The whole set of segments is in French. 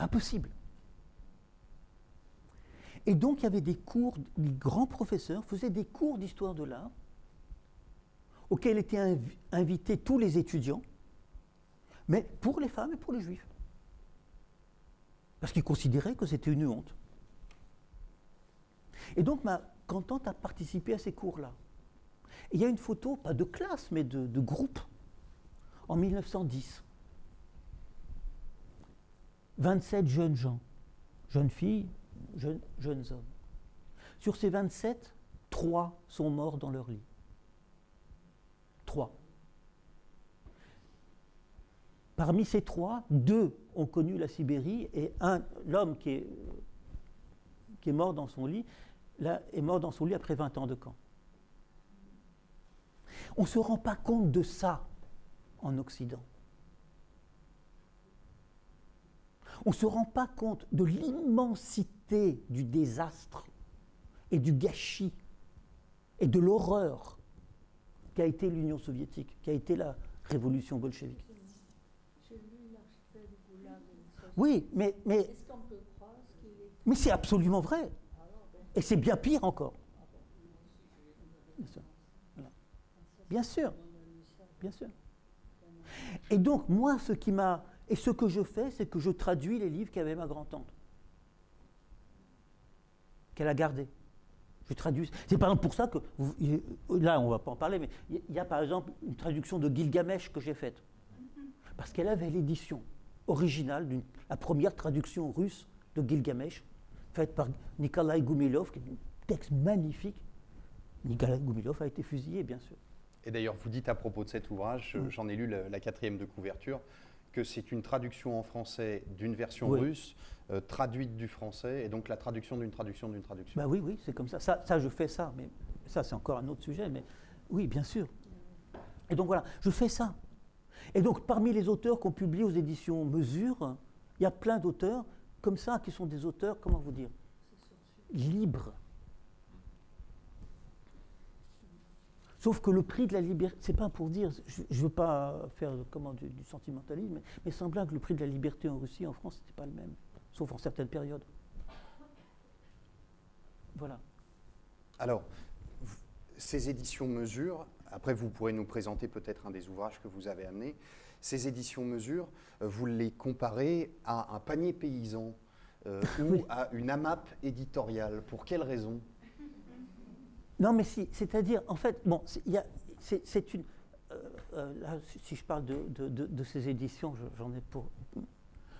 Impossible. Et donc, il y avait des cours, les grands professeurs faisaient des cours d'histoire de l'art auxquels étaient invités tous les étudiants, mais pour les femmes et pour les juifs. Parce qu'ils considéraient que c'était une honte. Et donc, ma grand-tante a participé à ces cours-là. Et il y a une photo, pas de classe, mais de groupe, en 1910. 27 jeunes gens, jeunes filles, jeunes hommes. Sur ces 27, 3 sont morts dans leur lit. 3. Parmi ces 3, 2 ont connu la Sibérie et l'homme qui est mort dans son lit, là, est mort dans son lit après 20 ans de camp. On ne se rend pas compte de ça en Occident. On ne se rend pas compte de l'immensité du désastre et du gâchis et de l'horreur qu'a été l'Union soviétique, qu'a été la révolution bolchevique. J'ai lu l'archipel du Goulag. Oui, mais est-ce qu'on peut croire qu'il est... Mais c'est absolument vrai. Et c'est bien pire encore. Bien sûr. Voilà. Bien sûr. Bien sûr. Et donc, moi, ce que je fais, c'est que je traduis les livres qu'avait ma grand-tante. Qu'elle a gardés. Je traduis. C'est par exemple pour ça que, là, on ne va pas en parler, mais il y a par exemple une traduction de Gilgamesh que j'ai faite. Parce qu'elle avait l'édition originale, la première traduction russe de Gilgamesh, faite par Nikolai Goumilov, qui est un texte magnifique. Nikolai Goumilov a été fusillé, bien sûr. Et d'ailleurs, vous dites à propos de cet ouvrage, j'en ai lu la 4e de couverture, que c'est une traduction en français d'une version russe, traduite du français, et donc la traduction d'une traduction d'une traduction. Bah oui, c'est comme ça. Ça, je fais ça, mais ça, c'est encore un autre sujet, mais oui, bien sûr. Et donc voilà, je fais ça. Et donc, parmi les auteurs qu'on publie aux éditions Mesure, il y a plein d'auteurs comme ça, qui sont des auteurs, comment vous dire, libres. Sauf que le prix de la liberté, c'est pas pour dire, je ne veux pas faire du sentimentalisme, mais semblant que le prix de la liberté en Russie, en France, c'était pas le même, sauf en certaines périodes. Voilà. Alors, ces éditions Mesure, après vous pourrez nous présenter peut-être un des ouvrages que vous avez amenés, ces éditions Mesure, vous les comparez à un panier paysan ou à une AMAP éditoriale. Pour quelle raison ? Non, mais si, c'est-à-dire, en fait, bon, c'est une... là, si je parle de ces éditions, j'en ai pour...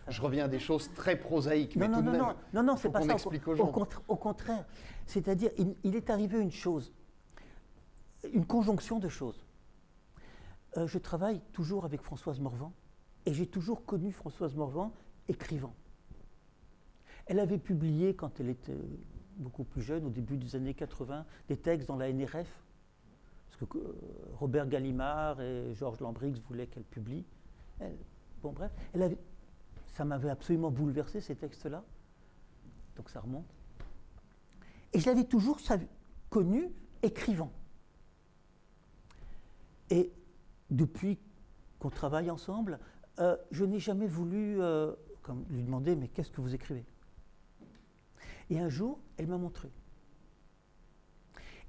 Je reviens à des choses très prosaïques, mais non, tout de même, non, c'est pas ça. Explique aux gens. Au contraire, c'est-à-dire, il est arrivé une chose, une conjonction de choses. Je travaille toujours avec Françoise Morvan, et j'ai toujours connu Françoise Morvan écrivant. Elle avait publié, quand elle était beaucoup plus jeune, au début des années 80, des textes dans la NRF, parce que Robert Gallimard et Georges Lambrix voulaient qu'elle publie. Bon, bref, ça m'avait absolument bouleversé, ces textes-là, donc ça remonte. Et je l'avais toujours connu écrivant. Et depuis qu'on travaille ensemble, je n'ai jamais voulu comme lui demander « mais qu'est-ce que vous écrivez ?» Et un jour, elle m'a montré.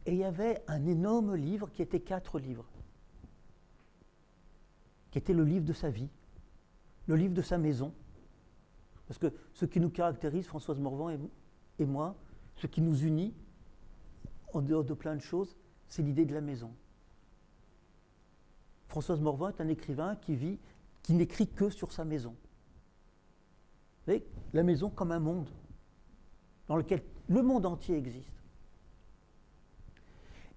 Et il y avait un énorme livre qui était 4 livres, qui était le livre de sa vie, le livre de sa maison. Parce que ce qui nous caractérise, Françoise Morvan et moi, ce qui nous unit, en dehors de plein de choses, c'est l'idée de la maison. Françoise Morvan est un écrivain qui n'écrit que sur sa maison. Vous voyez, la maison comme un monde, dans lequel le monde entier existe.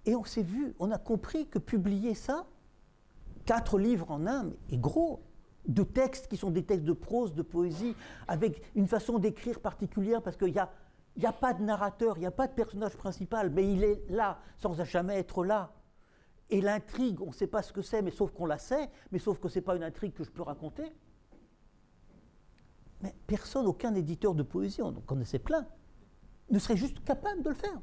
Et on s'est vu, on a compris que publier ça, 4 livres en un, et gros, de textes qui sont des textes de prose, de poésie, avec une façon d'écrire particulière, parce qu'il n'y a pas de narrateur, il n'y a pas de personnage principal, mais il est là, sans jamais être là. Et l'intrigue, on ne sait pas ce que c'est, mais sauf qu'on la sait, mais sauf que ce n'est pas une intrigue que je peux raconter. Mais personne, aucun éditeur de poésie, on en connaissait plein, ne serait juste capable de le faire.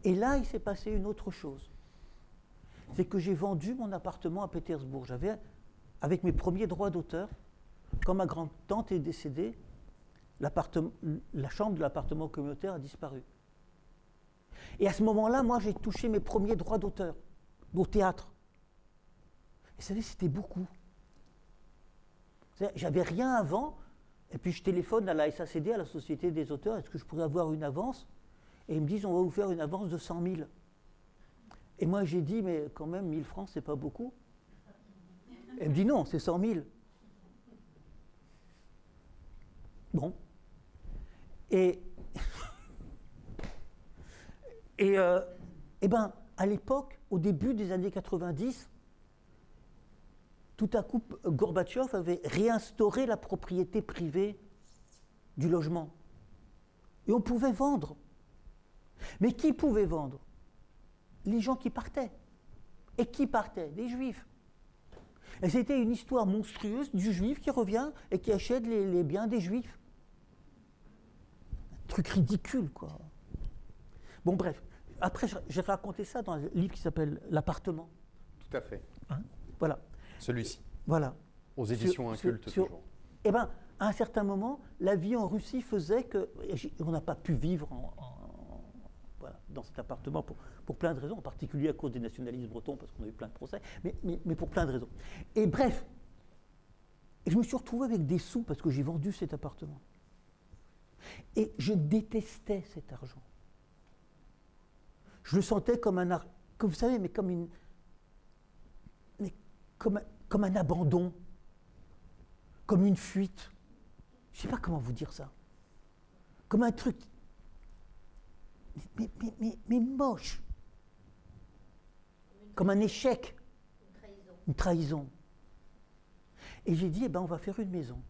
Et là, il s'est passé une autre chose. C'est que j'ai vendu mon appartement à Pétersbourg. J'avais, avec mes premiers droits d'auteur, quand ma grand-tante est décédée, la chambre de l'appartement communautaire a disparu. Et à ce moment-là, moi, j'ai touché mes premiers droits d'auteur au théâtre. Et vous savez, c'était beaucoup. J'avais rien avant, et puis je téléphone à la SACD, à la Société des auteurs, est-ce que je pourrais avoir une avance? Et ils me disent, on va vous faire une avance de 100 000. Et moi, j'ai dit, mais quand même, 1000 francs, c'est pas beaucoup. Et elle me dit, non, c'est 100 000. Bon. Et ben, à l'époque, au début des années 90, tout à coup, Gorbatchev avait réinstauré la propriété privée du logement. Et on pouvait vendre. Mais qui pouvait vendre? Les gens qui partaient. Et qui partaient? Les Juifs. Et c'était une histoire monstrueuse du Juif qui revient et qui achète les biens des Juifs. Un truc ridicule, quoi. Bon, bref. Après, j'ai raconté ça dans un livre qui s'appelle L'appartement. Tout à fait. Hein? Voilà. Celui-ci. Voilà. Aux éditions Incultes, toujours. Eh bien, à un certain moment, la vie en Russie faisait qu'on n'a pas pu vivre voilà, dans cet appartement pour plein de raisons, en particulier à cause des nationalistes bretons, parce qu'on a eu plein de procès, mais pour plein de raisons. Et bref, je me suis retrouvé avec des sous parce que j'ai vendu cet appartement. Et je détestais cet argent. Je le sentais comme un argent, vous savez, mais comme un abandon, comme une fuite. Je ne sais pas comment vous dire ça. Comme un truc, mais moche. Comme un échec. Une trahison. Et j'ai dit, eh ben, on va faire une maison.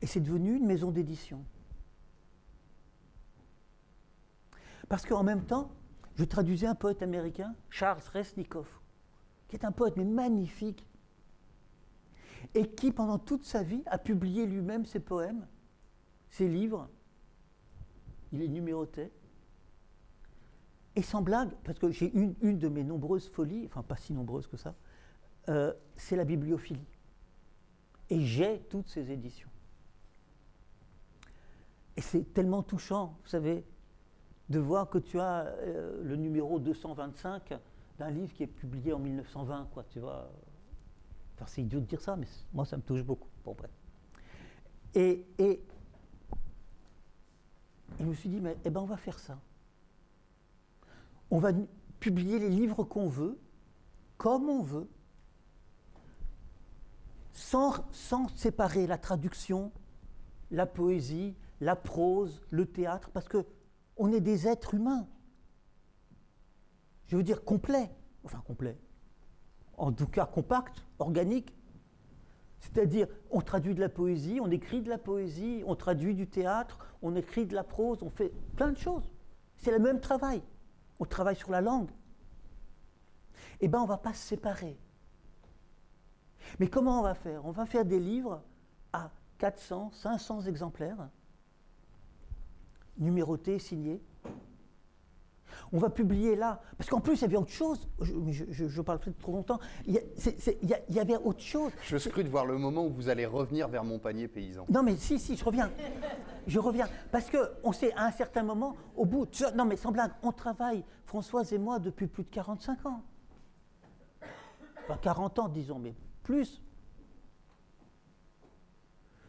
Et c'est devenu une maison d'édition. Parce qu'en même temps, je traduisais un poète américain, Charles Resnikov, qui est un poète mais magnifique, et qui, pendant toute sa vie, a publié lui-même ses poèmes, ses livres. Il les numérotait. Et sans blague, parce que j'ai une de mes nombreuses folies, enfin pas si nombreuses que ça, c'est la bibliophilie. Et j'ai toutes ces éditions. Et c'est tellement touchant, vous savez, de voir que tu as le numéro 225 d'un livre qui est publié en 1920, quoi, tu vois. Enfin, c'est idiot de dire ça, mais moi, ça me touche beaucoup. Bon, bref. Et je me suis dit, mais, eh ben, on va faire ça. On va publier les livres qu'on veut, comme on veut, sans séparer la traduction, la poésie, la prose, le théâtre, parce qu'on est des êtres humains. Je veux dire complets, enfin complets, en tout cas compacts, organiques. C'est-à-dire, on traduit de la poésie, on écrit de la poésie, on traduit du théâtre, on écrit de la prose, on fait plein de choses. C'est le même travail. On travaille sur la langue. Eh bien, on ne va pas se séparer. Mais comment on va faire? On va faire des livres à 400, 500 exemplaires, numérotés, signés. On va publier là, parce qu'en plus il y avait autre chose, je parle peut-être trop longtemps, il y avait autre chose. Je scrute voir le moment où vous allez revenir vers mon panier paysan. Non mais si, je reviens. Je reviens, parce qu'on sait à un certain moment, au bout, non mais sans blague, on travaille, Françoise et moi, depuis plus de 45 ans. Enfin 40 ans disons, mais plus.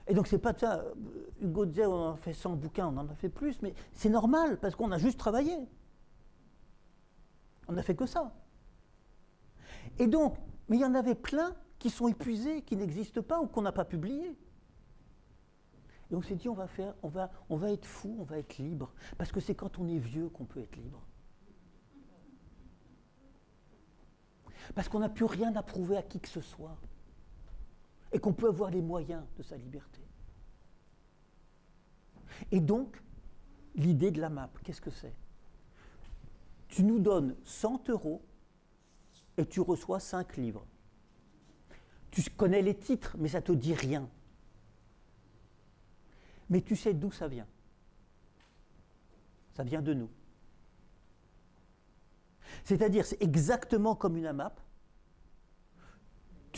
Et donc c'est pas ça, Hugo disait on en a fait 100 bouquins, on en a fait plus, mais c'est normal, parce qu'on a juste travaillé. On n'a fait que ça. Et donc, mais il y en avait plein qui sont épuisés, qui n'existent pas ou qu'on n'a pas publiés. Et on s'est dit, on va être fou, on va être libre. Parce que c'est quand on est vieux qu'on peut être libre. Parce qu'on n'a plus rien à prouver à qui que ce soit. Et qu'on peut avoir les moyens de sa liberté. Et donc, l'idée de la map, qu'est-ce que c'est? Tu nous donnes 100 € et tu reçois 5 livres. Tu connais les titres, mais ça ne te dit rien. Mais tu sais d'où ça vient. Ça vient de nous. C'est-à-dire, c'est exactement comme une AMAP.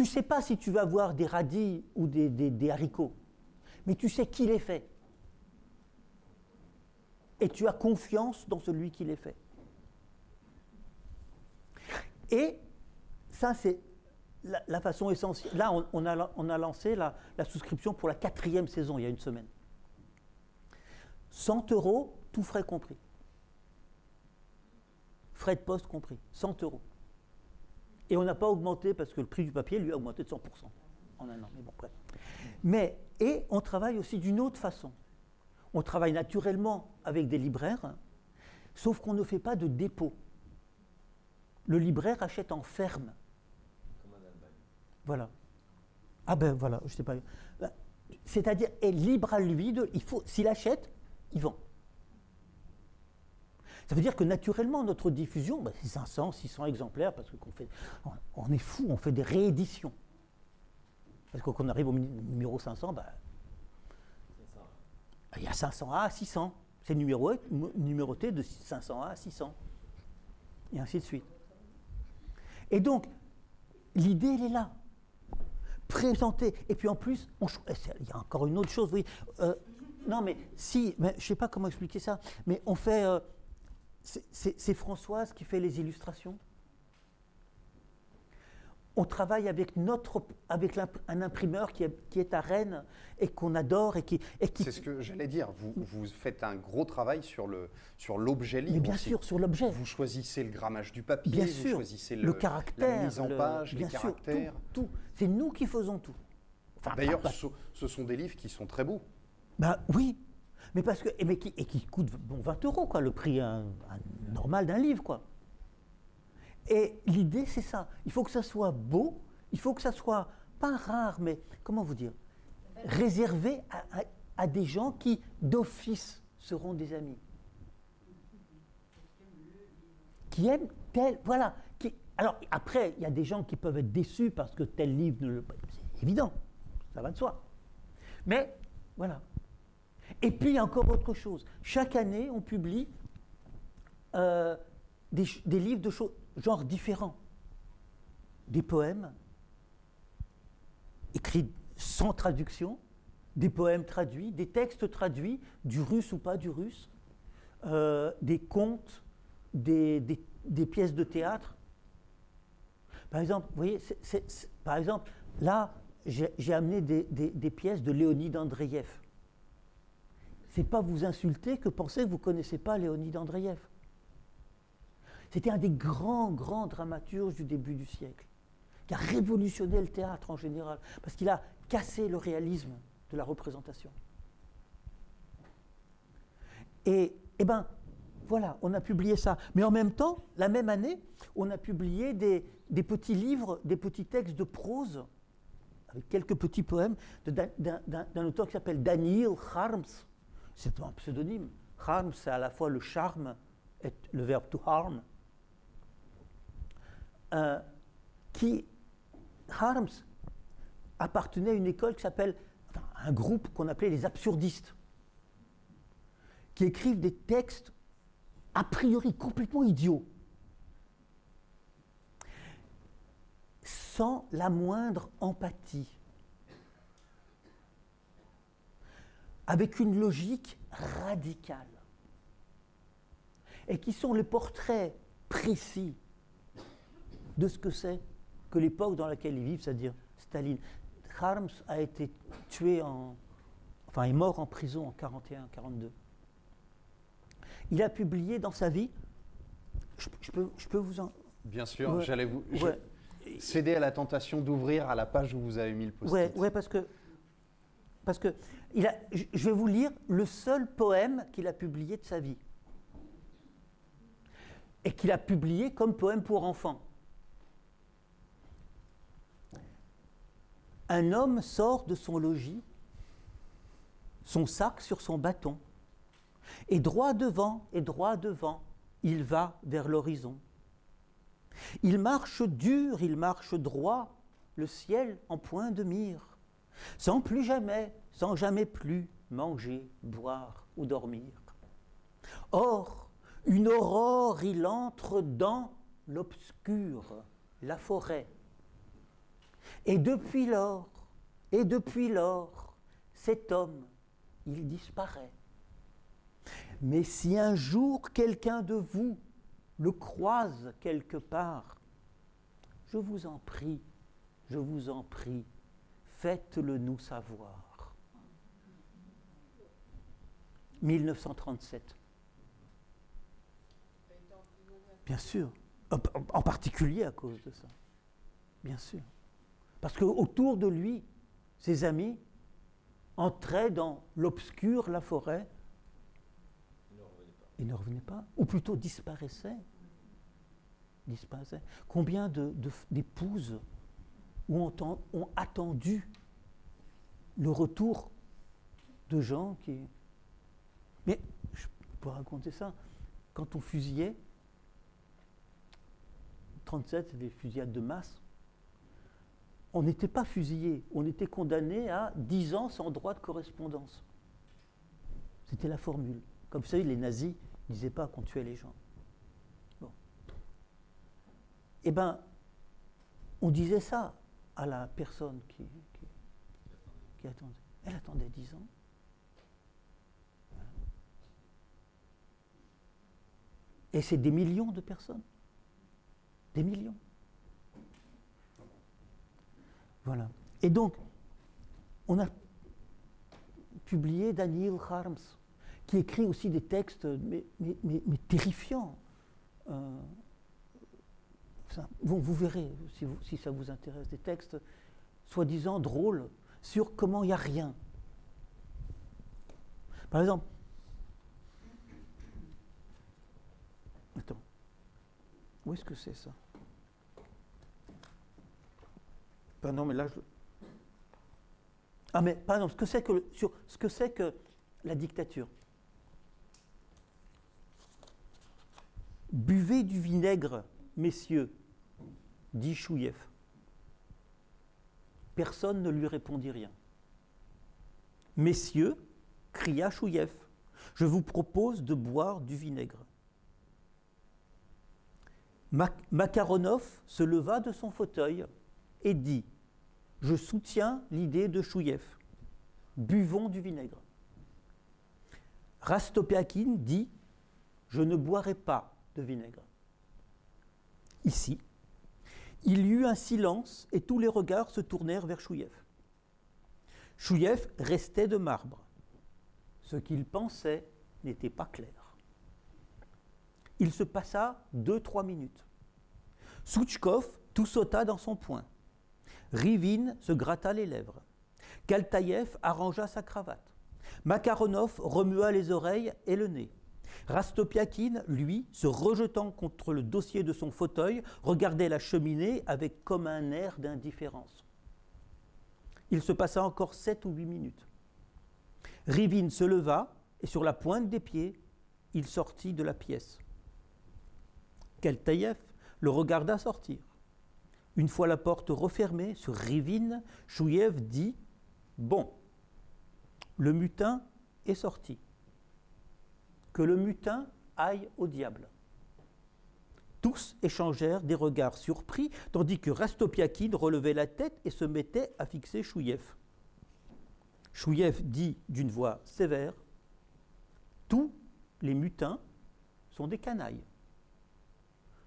ne sais pas si tu vas voir des radis ou des haricots, mais tu sais qui les fait. Et tu as confiance dans celui qui les fait. Et ça, c'est la façon essentielle. Là, on a lancé la souscription pour la 4e saison, il y a une semaine. 100 €, tout frais compris. Frais de poste compris, 100 €. Et on n'a pas augmenté parce que le prix du papier, lui, a augmenté de 100% en un an. Mais bon, bref. Et on travaille aussi d'une autre façon. On travaille naturellement avec des libraires, sauf qu'on ne fait pas de dépôt. Le libraire achète en ferme. Comme un Allemagne. Voilà. Ah ben voilà, je ne sais pas. C'est-à-dire, est libre à lui, s'il achète, il vend. Ça veut dire que naturellement, notre diffusion, c'est 500, 600 exemplaires, parce qu'on est fou, on fait des rééditions. Parce que quand on arrive au numéro 500, il y a 500A à 600. C'est numéroté de 500A à 600. Et ainsi de suite. Et donc, l'idée, elle est là. Présenter. Et puis en plus, il y a encore une autre chose, oui. Non, mais si, je ne sais pas comment expliquer ça, mais on fait... c'est Françoise qui fait les illustrations. On travaille avec un imprimeur qui est à Rennes et qu'on adore. C'est ce que j'allais dire. Vous faites un gros travail sur l'objet livre. Mais bien sûr, sur l'objet. Vous choisissez le grammage du papier, bien vous sûr, choisissez le caractère, la mise en page, les caractères. Tout. C'est nous qui faisons tout. Enfin, d'ailleurs, ce sont des livres qui sont très beaux. Oui, mais parce que qui coûtent 20 €, quoi, le prix normal d'un livre, quoi. Et l'idée, c'est ça. Il faut que ça soit beau, il faut que ça soit pas rare, mais comment vous dire, réservé à des gens qui, d'office, seront des amis. Qui aiment tel, voilà. Alors après, il y a des gens qui peuvent être déçus parce que tel livre c'est évident, ça va de soi. Mais voilà. Et puis il y a encore autre chose. Chaque année, on publie des livres de genres différents. Des poèmes écrits sans traduction, des poèmes traduits, des textes traduits, du russe ou pas du russe, des contes, des pièces de théâtre. Par exemple, vous voyez, par exemple, là, j'ai amené des pièces de Léonide Andreïev. C'est pas vous insulter que penser que vous ne connaissez pas Léonide Andreïev. C'était un des grands dramaturges du début du siècle, qui a révolutionné le théâtre en général, parce qu'il a cassé le réalisme de la représentation. Et voilà, on a publié ça. Mais en même temps, la même année, on a publié des petits livres, des petits textes de prose, avec quelques petits poèmes, d'un auteur qui s'appelle Daniil Harms. C'est un pseudonyme. Harms, c'est à la fois le charme et le verbe to harm. Harms appartenait à une école qui s'appelle, un groupe qu'on appelait les absurdistes, qui écrivent des textes a priori complètement idiots, sans la moindre empathie, avec une logique radicale, et qui sont les portraits précis de ce que c'est que l'époque dans laquelle ils vivent, c'est-à-dire Staline. Harms a été tué est mort en prison en 41-42. Il a publié dans sa vie, je peux vous en... Bien sûr, ouais, j'allais vous céder à la tentation d'ouvrir à la page où vous avez mis le post-it. Oui, parce que je vais vous lire le seul poème qu'il a publié de sa vie. Et qu'il a publié comme poème pour enfants. Un homme sort de son logis, son sac sur son bâton, et droit devant, il va vers l'horizon. Il marche dur, il marche droit, le ciel en point de mire, sans jamais plus manger, boire ou dormir. Or, une aurore, il entre dans l'obscur, la forêt. Et depuis lors, cet homme, il disparaît. Mais si un jour quelqu'un de vous le croise quelque part, je vous en prie, faites-le nous savoir. 1937. Bien sûr, en particulier à cause de ça. Bien sûr. Parce qu'autour de lui, ses amis entraient dans l'obscur, la forêt, et ne revenaient pas, ou plutôt disparaissaient. Combien d'épouses ont attendu le retour de gens qui... Mais je peux raconter ça. Quand on fusillait, 37, c'est des fusillades de masse, on n'était pas fusillé, on était condamné à 10 ans sans droit de correspondance. C'était la formule. Comme vous savez, les nazis ne disaient pas qu'on tuait les gens. Bon. Eh bien, on disait ça à la personne qui attendait. Elle attendait 10 ans. Voilà. Et c'est des millions de personnes. Des millions. Voilà. Et donc, on a publié Daniel Harms, qui écrit aussi des textes mais terrifiants. Vous verrez, si ça vous intéresse, des textes soi-disant drôles sur comment il n'y a rien. Par exemple, attends, où est-ce que c'est ça? Non, mais là, Ah, mais par exemple, ce que c'est que la dictature. Buvez du vinaigre, messieurs, dit Chouiev. Personne ne lui répondit rien. Messieurs, cria Chouiev, je vous propose de boire du vinaigre. Makaronov se leva de son fauteuil et dit « Je soutiens l'idée de Chouiev. Buvons du vinaigre. » Rastopiakine dit « Je ne boirai pas de vinaigre. » Ici, il y eut un silence et tous les regards se tournèrent vers Chouiev. Chouiev restait de marbre. Ce qu'il pensait n'était pas clair. Il se passa 2-3 minutes. Souchkov tout sauta dans son poing. Rivine se gratta les lèvres. Kaltaïev arrangea sa cravate. Makaronov remua les oreilles et le nez. Rastopiakine, lui, se rejetant contre le dossier de son fauteuil, regardait la cheminée avec comme un air d'indifférence. Il se passa encore 7 ou 8 minutes. Rivine se leva et sur la pointe des pieds, il sortit de la pièce. Kaltaïev le regarda sortir. Une fois la porte refermée sur Rivine, Chouiev dit « Bon, le mutin est sorti. Que le mutin aille au diable. » Tous échangèrent des regards surpris, tandis que Rastopiakine relevait la tête et se mettait à fixer Chouiev. Chouiev dit d'une voix sévère « Tous les mutins sont des canailles. »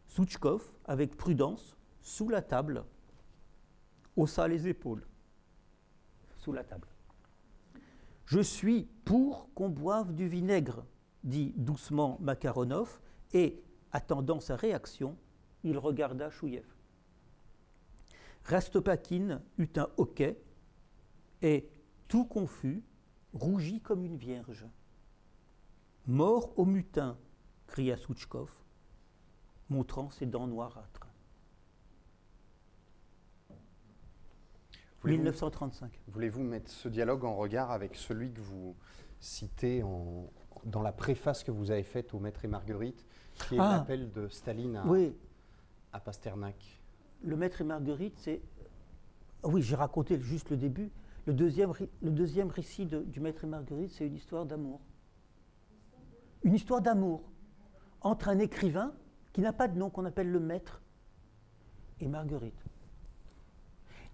Souchkov, avec prudence, sous la table, haussa les épaules. Sous la table. « Je suis pour qu'on boive du vinaigre, » dit doucement Makaronov, et, attendant sa réaction, il regarda Chouiev. Rastopiakine eut un hoquet et, tout confus, rougit comme une vierge. « Mort au mutin !» cria Souchkov, montrant ses dents noirâtres. 1935. Voulez-vous mettre ce dialogue en regard avec celui que vous citez dans la préface que vous avez faite au Maître et Marguerite, qui est l'appel de Staline à Pasternak? Le Maître et Marguerite, c'est... Oui, j'ai raconté juste le début. Le deuxième récit du Maître et Marguerite, c'est une histoire d'amour. Une histoire d'amour entre un écrivain qui n'a pas de nom, qu'on appelle le Maître, et Marguerite.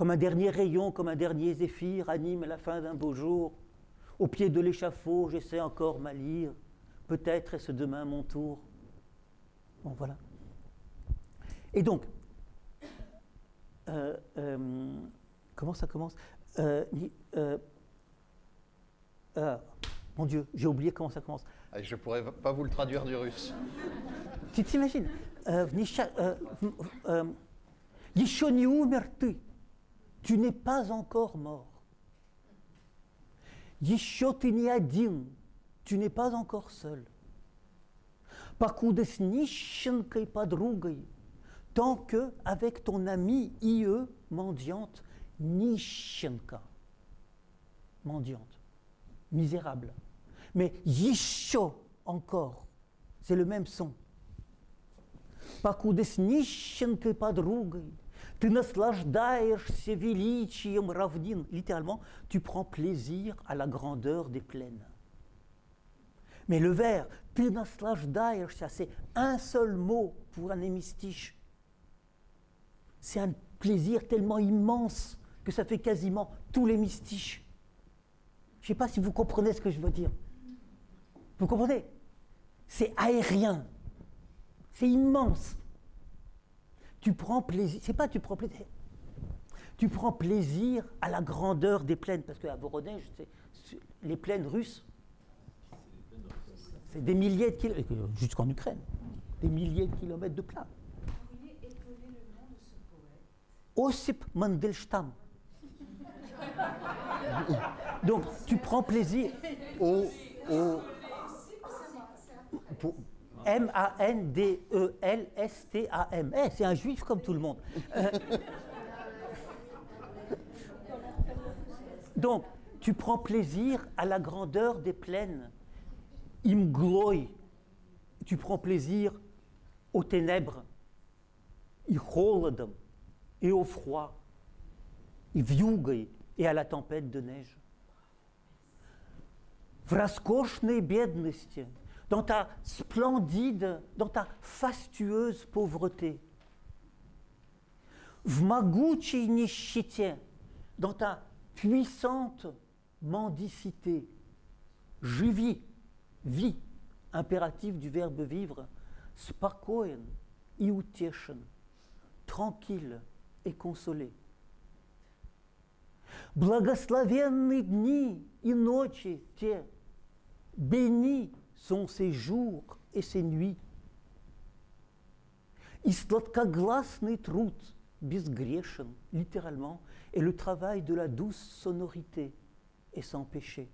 comme un dernier rayon, comme un dernier zéphyr, anime la fin d'un beau jour. Au pied de l'échafaud, j'essaie encore ma lyre. Peut-être est-ce demain mon tour. Bon, voilà. Et donc, comment ça commence mon Dieu, j'ai oublié comment ça commence. Je ne pourrais pas vous le traduire du russe. Tu t'imagines Еще не умер ты. Tu n'es pas encore mort. Еще ты не один. Tu n'es pas encore seul. Покуда с нищенкой подругой, tant que avec ton ami IE mendiante, нищенка, mendiante, misérable. Mais еще encore, c'est le même son. Покуда с нищенкой подругой, ты наслаждаешься величием равнин. Littéralement, tu prends plaisir à la grandeur des plaines. Mais le vers, ты наслаждаешься, c'est un seul mot pour un hémistiche. C'est un plaisir tellement immense que ça fait quasiment tous les mystiches. Je ne sais pas si vous comprenez ce que je veux dire. Vous comprenez? C'est aérien. C'est immense. Tu prends plaisir, c'est pas tu prends plaisir. Tu prends plaisir à la grandeur des plaines, parce qu'à Voronezh, les plaines russes, c'est des milliers de kilomètres, jusqu'en Ukraine, des milliers de kilomètres de plat. Vous pourriez épeler le nom de ce poète? Ossip Mandelstam. Donc, tu prends plaisir. M-A-N-D-E-L-S-T-A-M. C'est un juif comme tout le monde. Donc, tu prends plaisir à la grandeur des plaines. Imgloi. Tu prends plaisir aux ténèbres. И холодом, et au froid. И вьюгой, et à la tempête de neige. В роскошной бедности, dans ta splendide, dans ta fastueuse pauvreté. В могучей нищете, dans ta puissante mendicité. Живи, vis, impératif du verbe vivre. Спокоен и утешен, tranquille et consolé. Благословенны дни и ночи те, bénis sont ses jours et ses nuits. И сладкогласный труд безгрешен, littéralement, est le travail de la douce sonorité et sans péché.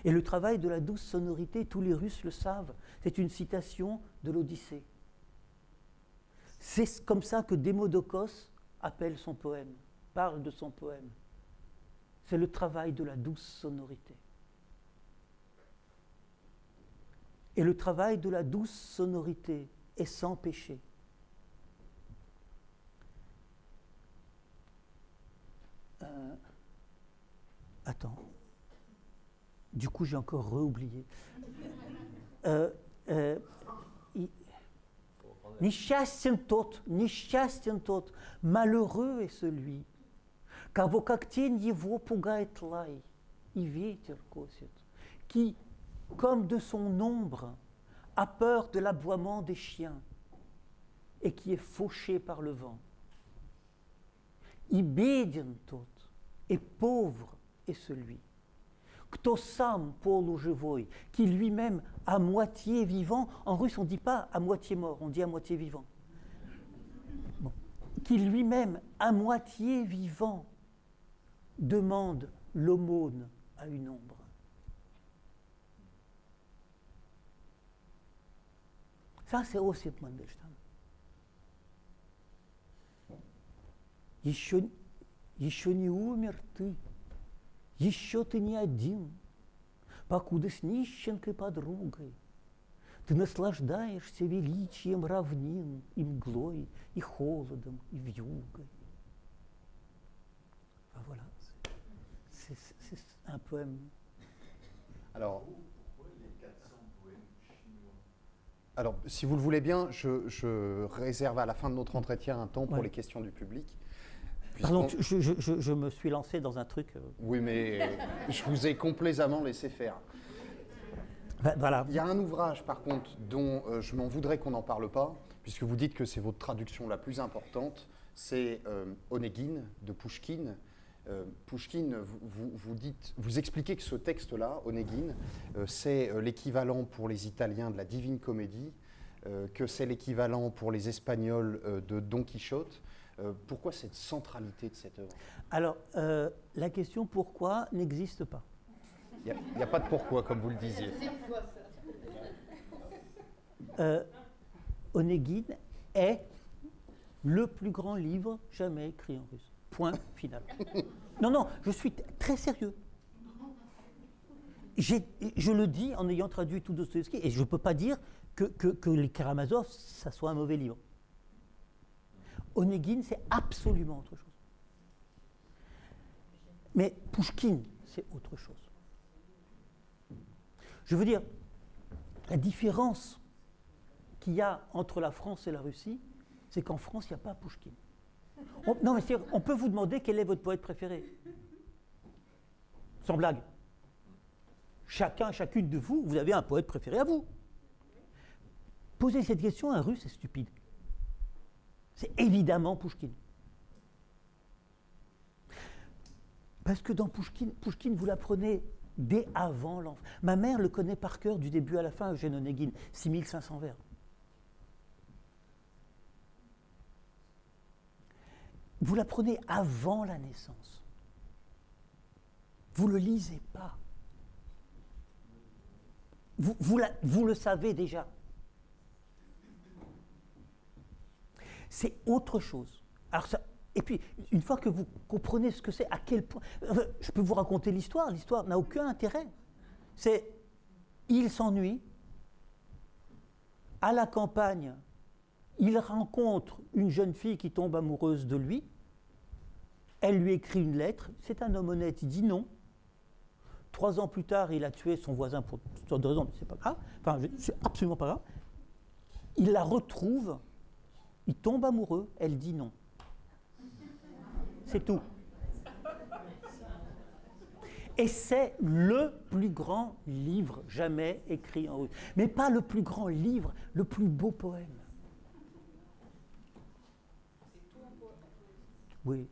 Et le travail de la douce sonorité, tous les Russes le savent, c'est une citation de l'Odyssée. C'est comme ça que Démodocos appelle son poème, parle de son poème. C'est le travail de la douce sonorité. Et le travail de la douce sonorité est sans péché. Attends. Du coup, j'ai encore re-oublié. Несчастен тот, malheureux est celui, кого как тень его пугает лай, и ветер косит, qui, comme de son ombre, a peur de l'aboiement des chiens, et qui est fauché par le vent. И беден тот, et pauvre est celui, кто сам полуживой, qui lui-même à moitié vivant, en russe on ne dit pas à moitié mort, on dit à moitié vivant. Bon. Qui lui-même à moitié vivant demande l'aumône à une ombre. Ça c'est Ossip Mandelstam. Еще не умер ты. Еще ты не один, покуда с нищенкой подругой ты наслаждаешься величием равнин и мглой, и холодом, и вьюгой. Ben voilà, c'est un poème. Alors, si vous le voulez bien, je réserve à la fin de notre entretien un temps pour les questions du public. Pardon, je me suis lancé dans un truc. Oui, mais je vous ai complaisamment laissé faire. Voilà. Il y a un ouvrage, par contre, dont je m'en voudrais qu'on n'en parle pas, puisque vous dites que c'est votre traduction la plus importante, c'est Onegin de Pouchkine. Pouchkine, vous expliquez que ce texte-là, Onegin, c'est l'équivalent pour les Italiens de la Divine Comédie, que c'est l'équivalent pour les Espagnols de Don Quichotte. Pourquoi cette centralité de cette œuvre? Alors, la question pourquoi n'existe pas. Il n'y a pas de pourquoi, comme vous le disiez. Onegin est le plus grand livre jamais écrit en russe. Point final. Non, je suis très sérieux. Je le dis en ayant traduit tout Dostoïevski, et je ne peux pas dire que les Karamazov, ça soit un mauvais livre. Onegin, c'est absolument autre chose. Mais Pouchkine, c'est autre chose. Je veux dire, la différence qu'il y a entre la France et la Russie, c'est qu'en France, il n'y a pas Pouchkine. Non, mais on peut vous demander quel est votre poète préféré. Sans blague. Chacune de vous, vous avez un poète préféré à vous. Poser cette question à un Russe, c'est stupide. C'est évidemment Pouchkine. Parce que dans Pouchkine, vous l'apprenez dès avant l'enfant. Ma mère le connaît par cœur du début à la fin, Eugène Onegin, 6500 vers. Vous l'apprenez avant la naissance. Vous ne le lisez pas. Vous le savez déjà. C'est autre chose. Alors ça, et puis, une fois que vous comprenez ce que c'est, à quel point... Je peux vous raconter l'histoire. L'histoire n'a aucun intérêt. C'est... Il s'ennuie. À la campagne, il rencontre une jeune fille qui tombe amoureuse de lui. Elle lui écrit une lettre. C'est un homme honnête. Il dit non. 3 ans plus tard, il a tué son voisin pour toutes sortes de raisons, mais c'est pas grave. Enfin, c'est absolument pas grave. Il la retrouve. Il tombe amoureux. Elle dit non. C'est tout. Et c'est le plus grand livre jamais écrit en russe. Mais pas le plus grand livre, le plus beau poème. Oui.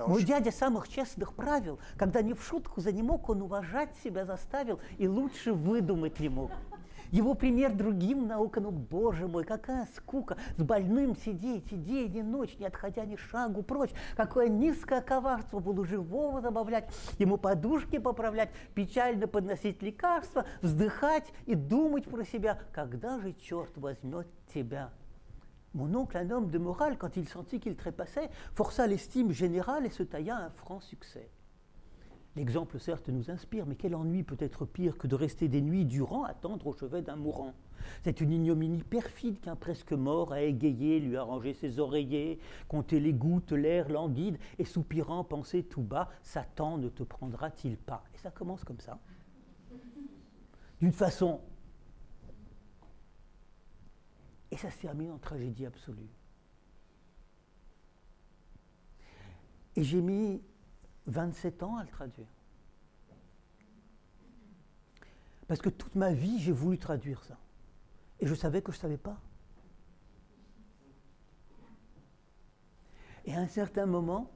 Мой дядя самых честных правил, когда не в шутку за не мог, он уважать себя заставил и лучше выдумать не мог. Его пример другим наука, ну, боже мой, какая скука, с больным сидеть и день, и ночь, не отходя ни шагу прочь, какое низкое коварство было живого забавлять, ему подушки поправлять, печально подносить лекарства, вздыхать и думать про себя, когда же черт возьмет тебя. Mon oncle, un homme de morale, quand il sentit qu'il trépassait, força l'estime générale et se tailla un franc succès. L'exemple, certes, nous inspire, mais quel ennui peut être pire que de rester des nuits durant à tendre au chevet d'un mourant? C'est une ignominie perfide qu'un presque mort a égayé, lui arranger ses oreillers, compter les gouttes, l'air languide, et soupirant, penser tout bas, Satan ne te prendra-t-il pas? Et ça commence comme ça. D'une façon... Et ça se termine en tragédie absolue. Et j'ai mis 27 ans à le traduire. Parce que toute ma vie, j'ai voulu traduire ça. Et je savais que je ne savais pas. Et à un certain moment,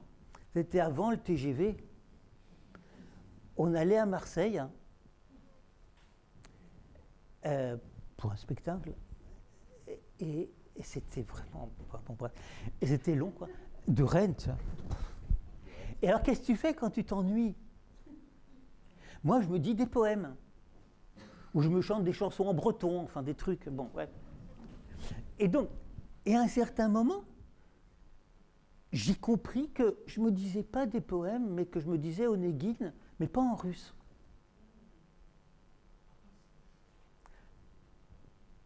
c'était avant le TGV, on allait à Marseille pour un spectacle. Et c'était vraiment... Bon, bref. Et c'était long, quoi. De Rennes, tu vois. Et alors, qu'est-ce que tu fais quand tu t'ennuies? Moi, je me dis des poèmes. Ou je me chante des chansons en breton, enfin des trucs, bon, ouais. Et donc, et à un certain moment, j'ai compris que je ne me disais pas des poèmes, mais que je me disais Onegin, mais pas en russe.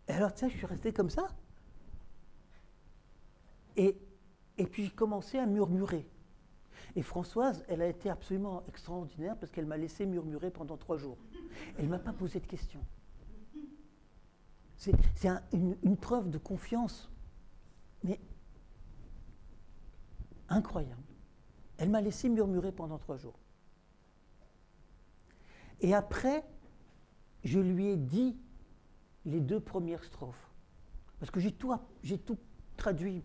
Et alors, tu sais, je suis resté comme ça. Et puis, j'ai commencé à murmurer. Et Françoise, elle a été absolument extraordinaire parce qu'elle m'a laissé murmurer pendant 3 jours. Elle ne m'a pas posé de questions. C'est une preuve de confiance, mais incroyable. Elle m'a laissé murmurer pendant 3 jours. Et après, je lui ai dit les 2 premières strophes. Parce que j'ai tout traduit,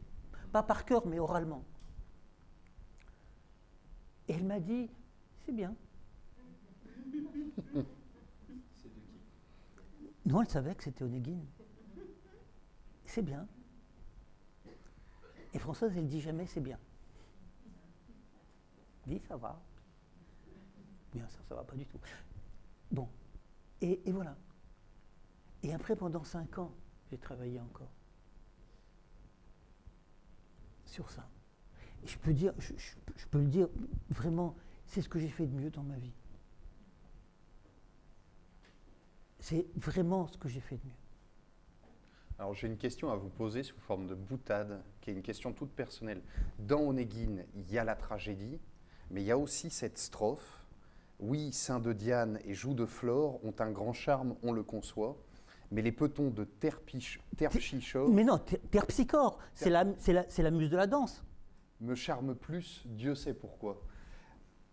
pas par cœur, mais oralement. Et elle m'a dit, c'est bien. Non, elle savait que c'était Onegin. C'est bien. Et Françoise, elle dit jamais c'est bien. Elle dit ça va. Bien, ça va pas du tout. Bon. Et voilà. Et après, pendant 5 ans, j'ai travaillé encore sur ça. Et je peux dire, je peux le dire vraiment, c'est ce que j'ai fait de mieux dans ma vie. C'est vraiment ce que j'ai fait de mieux. Alors j'ai une question à vous poser sous forme de boutade, qui est une question toute personnelle. Dans Onegin, il y a la tragédie, mais il y a aussi cette strophe. Oui, sein de Diane et joues de Flore ont un grand charme, on le conçoit, mais les petons de Terpsichore... Mais non, Terpsichore, c'est la muse de la danse. Me charme plus, Dieu sait pourquoi.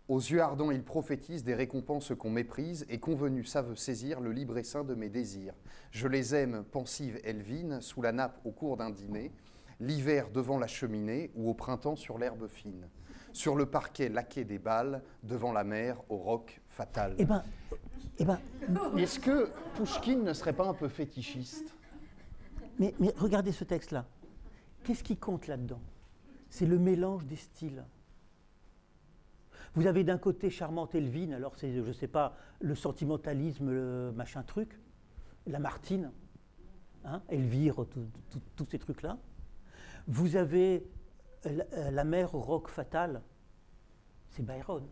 Aux yeux ardents, il prophétise des récompenses qu'on méprise et convenus savent saisir le libre essaim de mes désirs. Je les aime, pensive Elvine, sous la nappe au cours d'un dîner, l'hiver devant la cheminée ou au printemps sur l'herbe fine, sur le parquet laqué des balles, devant la mer au roc fatal. Eh ben, est-ce que Pouchkine ne serait pas un peu fétichiste? mais regardez ce texte-là. Qu'est-ce qui compte là-dedans? C'est le mélange des styles. Vous avez d'un côté charmante Elvine, alors c'est, je ne sais pas, le sentimentalisme, le machin truc, Lamartine, hein, Elvire, tous ces trucs-là. Vous avez la mer au roc fatal, c'est Byron,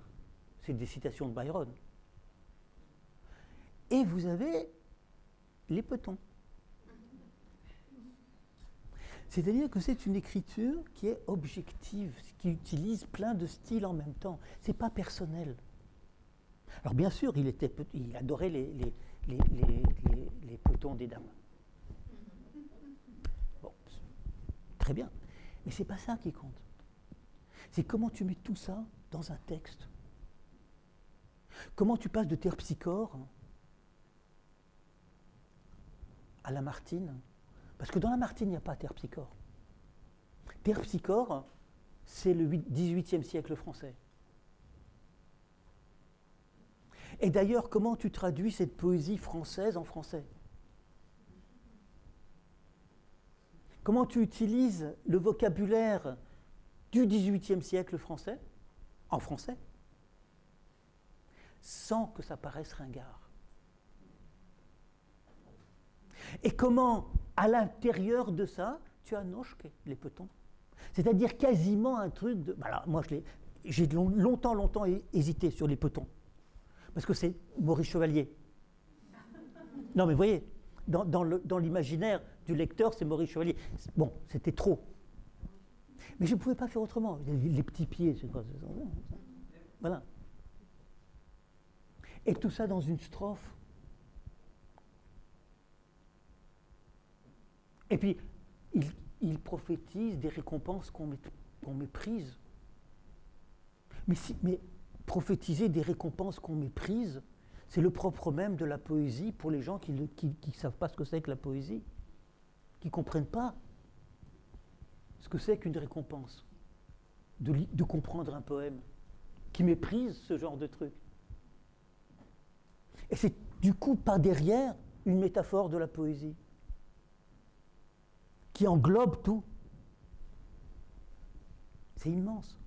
c'est des citations de Byron. Et vous avez les petons. C'est-à-dire que c'est une écriture qui est objective, qui utilise plein de styles en même temps. Ce n'est pas personnel. Alors bien sûr, il adorait les petons des dames. Bon, très bien. Mais ce n'est pas ça qui compte. C'est comment tu mets tout ça dans un texte. Comment tu passes de Terpsichore à Lamartine. Parce que dans Lamartine, il n'y a pas Terpsichore. Terpsichore, c'est le XVIIIe siècle français. Et d'ailleurs, comment tu traduis cette poésie française en français? Comment tu utilises le vocabulaire du XVIIIe siècle français en français sans que ça paraisse ringard? Et comment, à l'intérieur de ça, tu as noshke, les petons. C'est-à-dire quasiment un truc de... Alors, moi, j'ai longtemps hésité sur les petons. Parce que c'est Maurice Chevalier. Non, mais vous voyez, dans l'imaginaire du lecteur, c'est Maurice Chevalier. Bon, c'était trop. Mais je ne pouvais pas faire autrement. Les petits pieds, c'est quoi? Voilà. Et tout ça dans une strophe. Et puis, il prophétise des récompenses qu'on méprise. Mais prophétiser des récompenses qu'on méprise, c'est le propre même de la poésie pour les gens qui ne savent pas ce que c'est que la poésie, qui ne comprennent pas ce que c'est qu'une récompense, de comprendre un poème, qui méprisent ce genre de truc. Et c'est du coup par derrière une métaphore de la poésie qui englobe tout. C'est immense.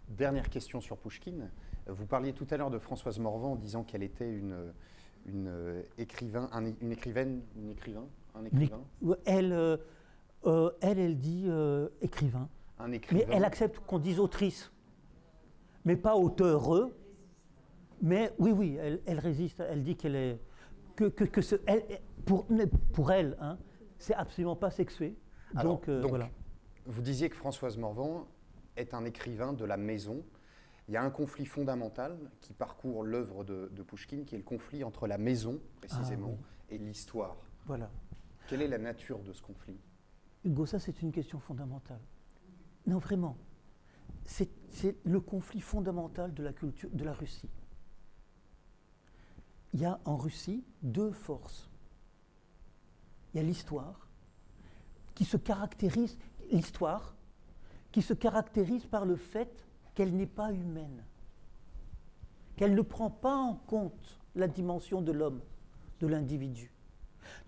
Dernière question sur Pouchkine. Vous parliez tout à l'heure de Françoise Morvan en disant qu'elle était une écrivain. Elle dit écrivain. Un écrivain. Mais elle accepte qu'on dise autrice. Mais pas auteureux. Mais oui, elle résiste. Elle dit qu'elle est... pour elle, hein, c'est absolument pas sexué. Alors, donc, voilà. Vous disiez que Françoise Morvan est un écrivain de la maison. Il y a un conflit fondamental qui parcourt l'œuvre de Pouchkine, qui est le conflit entre la maison, précisément, et l'histoire. Voilà. Quelle est la nature de ce conflit? Hugo, ça c'est une question fondamentale. Non, vraiment. c'est le conflit fondamental de la culture de la Russie. Il y a en Russie deux forces. Il y a l'histoire qui se caractérise par le fait qu'elle n'est pas humaine, qu'elle ne prend pas en compte la dimension de l'homme, de l'individu.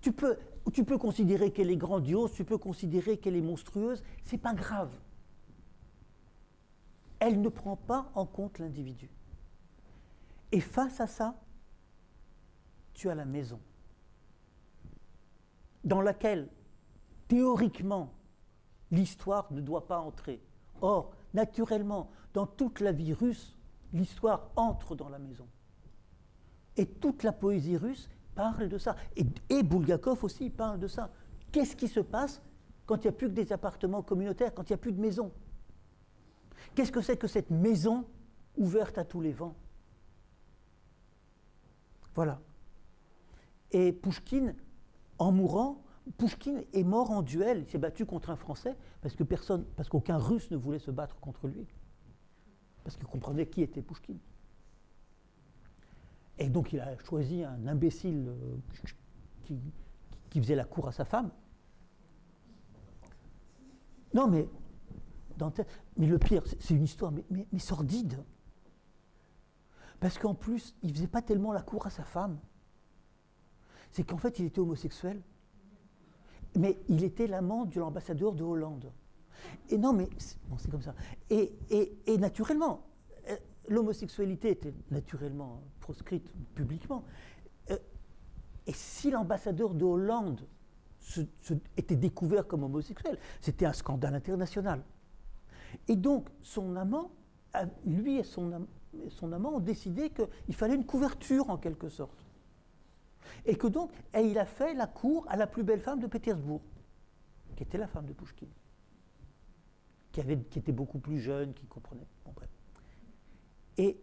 Tu peux considérer qu'elle est grandiose, tu peux considérer qu'elle est monstrueuse, c'est pas grave. Elle ne prend pas en compte l'individu. Et face à ça, tu as la maison, dans laquelle, théoriquement, l'histoire ne doit pas entrer. Or, naturellement, dans toute la vie russe, l'histoire entre dans la maison. Et toute la poésie russe parle de ça. Et Bulgakov aussi parle de ça. Qu'est-ce qui se passe quand il n'y a plus que des appartements communautaires, quand il n'y a plus de maisons? Qu'est-ce que c'est que cette maison ouverte à tous les vents? Voilà. Et Pouchkine, en mourant, Pouchkine est mort en duel. Il s'est battu contre un Français parce qu'aucun Russe ne voulait se battre contre lui. Parce qu'il comprenait qui était Pouchkine. Et donc il a choisi un imbécile qui faisait la cour à sa femme. Non, mais le pire, c'est une histoire mais sordide. Parce qu'en plus, il ne faisait pas tellement la cour à sa femme. C'est qu'en fait, il était homosexuel. Mais il était l'amant de l'ambassadeur de Hollande. Et non, mais c'est comme ça. Et naturellement, l'homosexualité était naturellement proscrite publiquement. Et si l'ambassadeur de Hollande était découvert comme homosexuel, c'était un scandale international. Et donc, son amant, lui et son amant ont décidé qu'il fallait une couverture en quelque sorte. Et que donc, il a fait la cour à la plus belle femme de Pétersbourg, qui était la femme de Pouchkine, qui était beaucoup plus jeune, qui comprenait. Bon, bref. Et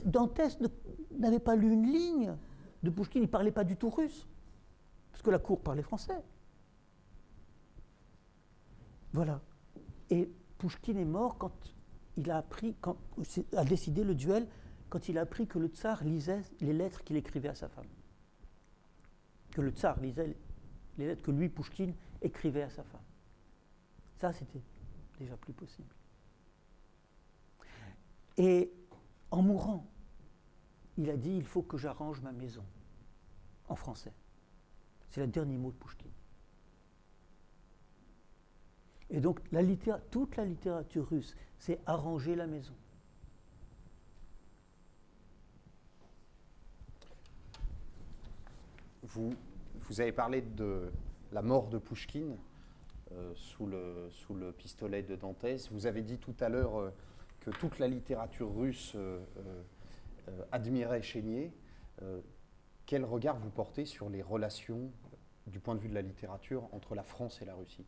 Dantès n'avait pas lu une ligne de Pouchkine, il ne parlait pas du tout russe, parce que la cour parlait français. Voilà. Et Pouchkine est mort quand il a appris, a décidé le duel, quand il a appris que le tsar lisait les lettres qu'il écrivait à sa femme. Que le tsar lisait les lettres que lui, Pouchkine, écrivait à sa femme. Ça, c'était déjà plus possible. Et en mourant, il a dit « il faut que j'arrange ma maison » en français. C'est le dernier mot de Pouchkine. Et donc, toute la littérature russe, c'est arranger la maison. Vous avez parlé de la mort de Pouchkine sous le pistolet de Dantès. Vous avez dit tout à l'heure que toute la littérature russe admirait Chénier. Quel regard vous portez sur les relations, du point de vue de la littérature, entre la France et la Russie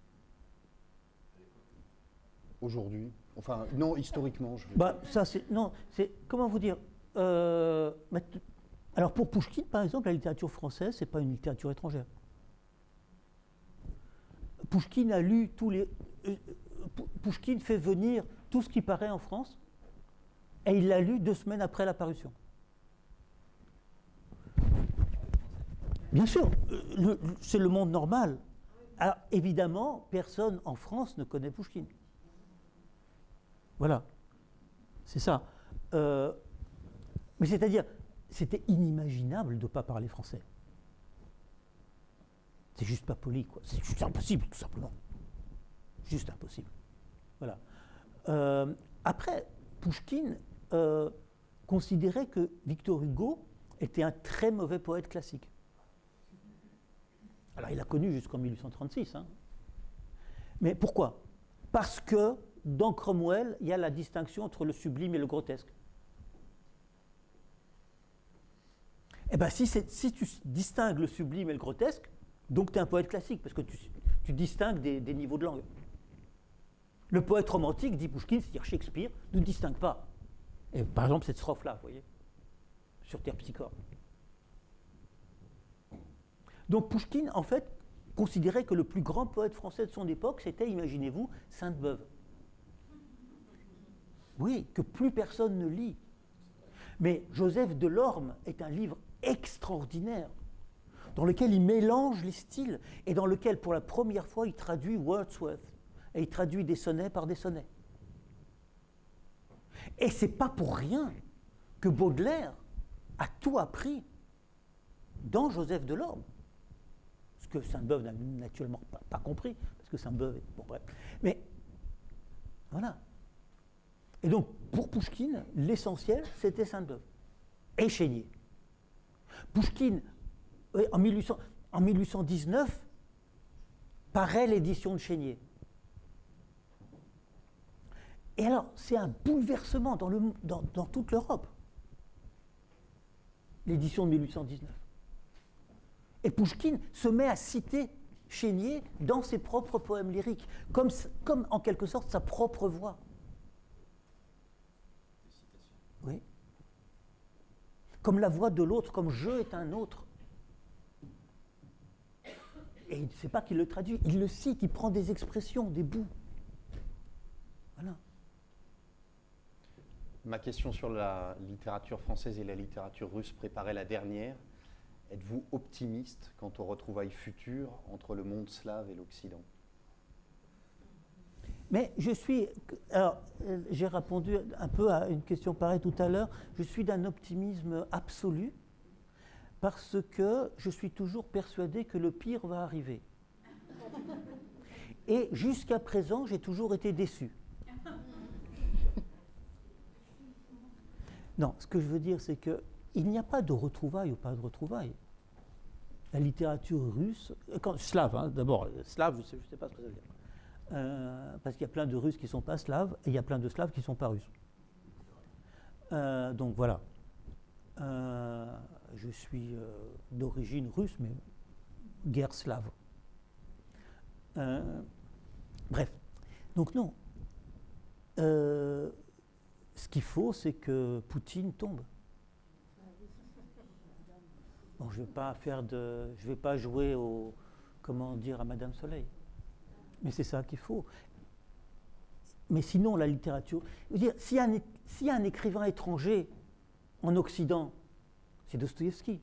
aujourd'hui? Enfin, non, historiquement, je veux dire. Ça, comment vous dire alors pour Pouchkine, par exemple, la littérature française, ce n'est pas une littérature étrangère. Pouchkine a lu Pouchkine fait venir tout ce qui paraît en France, et il l'a lu 2 semaines après la parution. Bien sûr, c'est le monde normal. Alors évidemment, personne en France ne connaît Pouchkine. Voilà, c'est ça. Mais c'est-à-dire, c'était inimaginable de ne pas parler français. C'est juste pas poli, quoi. C'est juste impossible, tout simplement. Juste impossible. Voilà. Après, Pouchkine considérait que Victor Hugo était un très mauvais poète classique. Alors, il l'a connu jusqu'en 1836. Hein. Mais pourquoi? Parce que dans Cromwell, il y a la distinction entre le sublime et le grotesque. Eh bien, si tu distingues le sublime et le grotesque, donc tu es un poète classique, parce que tu distingues des niveaux de langue. Le poète romantique, dit Pouchkine, c'est-à-dire Shakespeare, ne distingue pas. Et par exemple, cette strophe-là, vous voyez, sur Terpsichore. Donc Pouchkine, en fait, considérait que le plus grand poète français de son époque, c'était, imaginez-vous, Sainte-Beuve. Oui, que plus personne ne lit. Mais Joseph Delorme est un livre extraordinaire, dans lequel il mélange les styles et dans lequel, pour la première fois, il traduit Wordsworth. Et il traduit des sonnets par des sonnets. Et c'est pas pour rien que Baudelaire a tout appris dans Joseph Delorme. Ce que Sainte-Beuve n'a naturellement pas compris, parce que Sainte-Beuve est... Bon, bref. Mais, voilà. Et donc, pour Pouchkine, l'essentiel, c'était Sainte-Beuve. Et Chénier. Pouchkine, en 1819, paraît l'édition de Chénier. Et alors, c'est un bouleversement dans toute l'Europe, l'édition de 1819. Et Pouchkine se met à citer Chénier dans ses propres poèmes lyriques, comme en quelque sorte sa propre voix. Oui. Comme la voix de l'autre, comme je est un autre. Et il ne sait pas qu'il le traduit, il le cite, il prend des expressions, des bouts. Voilà. Ma question sur la littérature française et la littérature russe préparait la dernière. Êtes-vous optimiste quant aux retrouvailles futures entre le monde slave et l'Occident? Mais je suis... Alors, j'ai répondu un peu à une question pareille tout à l'heure. Je suis d'un optimisme absolu parce que je suis toujours persuadé que le pire va arriver. Et jusqu'à présent, j'ai toujours été déçu. Non, ce que je veux dire, c'est qu'il n'y a pas de retrouvailles ou pas de retrouvailles. La littérature russe, slave, hein, d'abord, slave, je ne sais pas ce que ça veut dire. Parce qu'il y a plein de Russes qui ne sont pas slaves, et il y a plein de Slaves qui ne sont pas russes. Donc voilà. Je suis d'origine russe, mais guerre slave. Bref. Donc non. Ce qu'il faut, c'est que Poutine tombe. Bon, je ne vais pas jouer à Madame Soleil. Mais c'est ça qu'il faut. Mais sinon, la littérature... Je veux dire, s'il y a un écrivain étranger en Occident, c'est Dostoïevski.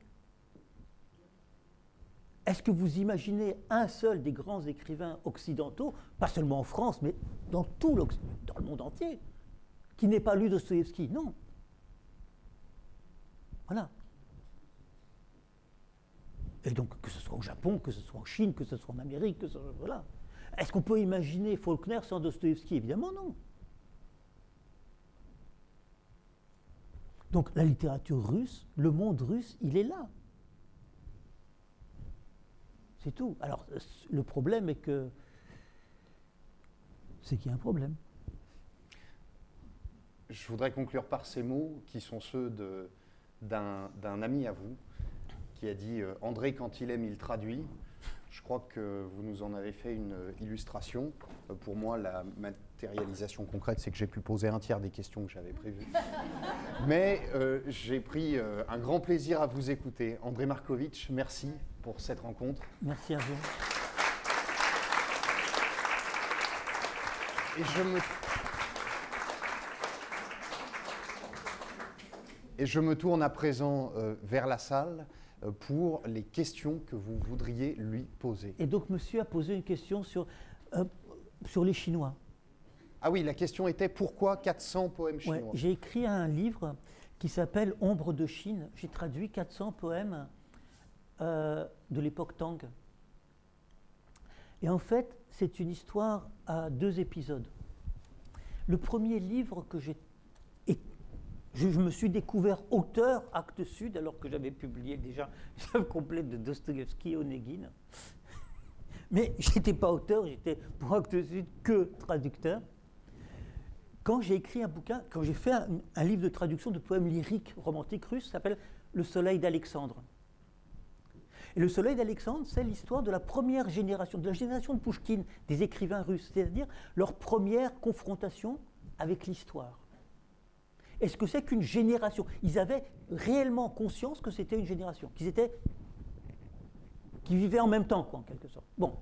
Est-ce que vous imaginez un seul des grands écrivains occidentaux, pas seulement en France, mais dans le monde entier, qui n'ait pas lu Dostoïevski? Non. Voilà. Et donc, que ce soit au Japon, que ce soit en Chine, que ce soit en Amérique, que ce soit... Voilà. Est-ce qu'on peut imaginer Faulkner sans Dostoïevski? Évidemment, non. Donc, la littérature russe, le monde russe, il est là. C'est tout. Alors, le problème est que... c'est qu'il y a un problème. Je voudrais conclure par ces mots qui sont ceux d'un ami à vous qui a dit « André, quand il aime, il traduit ». Je crois que vous nous en avez fait une illustration. Pour moi, la matérialisation concrète, c'est que j'ai pu poser un tiers des questions que j'avais prévues. Mais j'ai pris un grand plaisir à vous écouter. André Markovitch, merci pour cette rencontre. Merci à vous. Et je me tourne à présent vers la salle pour les questions que vous voudriez lui poser. Et donc, monsieur a posé une question sur les Chinois. Ah oui, la question était pourquoi 400 poèmes chinois? Ouais, j'ai écrit un livre qui s'appelle Ombre de Chine. J'ai traduit 400 poèmes de l'époque Tang. Et en fait, c'est une histoire à 2 épisodes. Le premier livre que je me suis découvert auteur Actes Sud, alors que j'avais publié déjà l'œuvre complète de Dostoïevski, Onegin. Mais je n'étais pas auteur, j'étais pour Actes Sud que traducteur. Quand j'ai écrit un bouquin, quand j'ai fait un livre de traduction de poèmes lyriques romantiques russes, ça s'appelle Le Soleil d'Alexandre. Et Le Soleil d'Alexandre, c'est l'histoire de la première génération, de la génération de Pouchkine, des écrivains russes, c'est-à-dire leur première confrontation avec l'histoire. Est-ce que c'est qu'une génération? Ils avaient réellement conscience que c'était une génération, qui vivaient en même temps, quoi, en quelque sorte. Bon.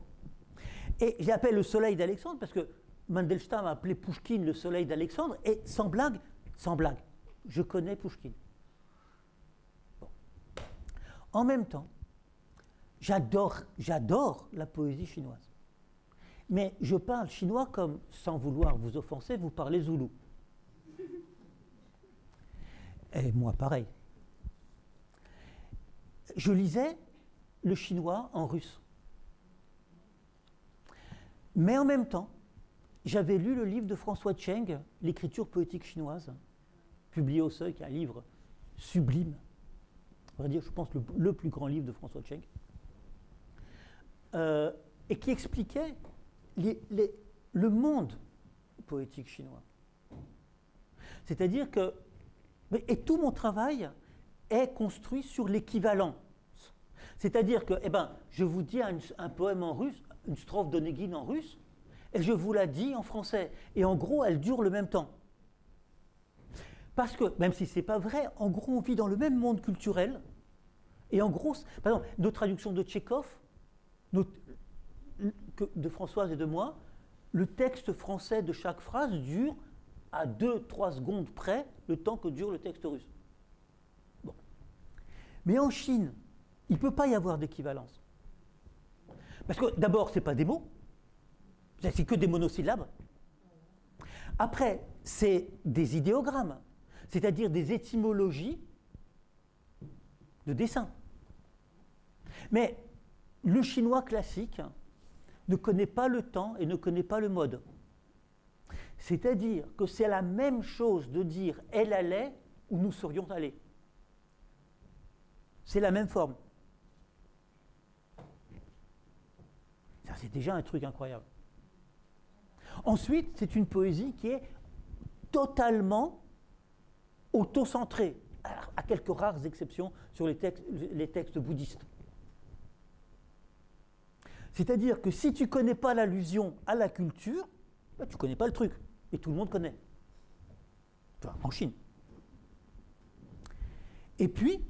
Et j'appelle Le Soleil d'Alexandre parce que Mandelstam a appelé Pouchkine le soleil d'Alexandre, et sans blague, je connais Pouchkine. Bon. En même temps, j'adore la poésie chinoise. Mais je parle chinois comme, sans vouloir vous offenser, vous parlez zoulou. Et moi, pareil. Je lisais le chinois en russe. Mais en même temps, j'avais lu le livre de François Cheng, L'écriture poétique chinoise, publié au Seuil, qui est un livre sublime. On va dire, je pense, le plus grand livre de François Cheng. Et qui expliquait le monde poétique chinois. C'est-à-dire que... Et tout mon travail est construit sur l'équivalence. C'est-à-dire que, je vous dis un poème en russe, une strophe d'Onegin en russe, et je vous la dis en français. Et en gros, elle dure le même temps. Parce que, même si ce n'est pas vrai, en gros, on vit dans le même monde culturel. Et en gros, par exemple, nos traductions de Tchekhov, de Françoise et de moi, le texte français de chaque phrase dure à 2-3 secondes près le temps que dure le texte russe. Bon. Mais en Chine, il ne peut pas y avoir d'équivalence. Parce que d'abord, ce n'est pas des mots, c'est que des monosyllabes. Après, c'est des idéogrammes, c'est-à-dire des étymologies de dessin. Mais le chinois classique ne connaît pas le temps et ne connaît pas le mode. C'est-à-dire que c'est la même chose de dire « elle allait » ou « nous serions allés ». C'est la même forme. Ça, c'est déjà un truc incroyable. Ensuite, c'est une poésie qui est totalement autocentrée, à quelques rares exceptions sur les textes bouddhistes. C'est-à-dire que si tu ne connais pas l'allusion à la culture, tu ne connais pas le truc. Et tout le monde connaît. Enfin, en Chine. Et puis,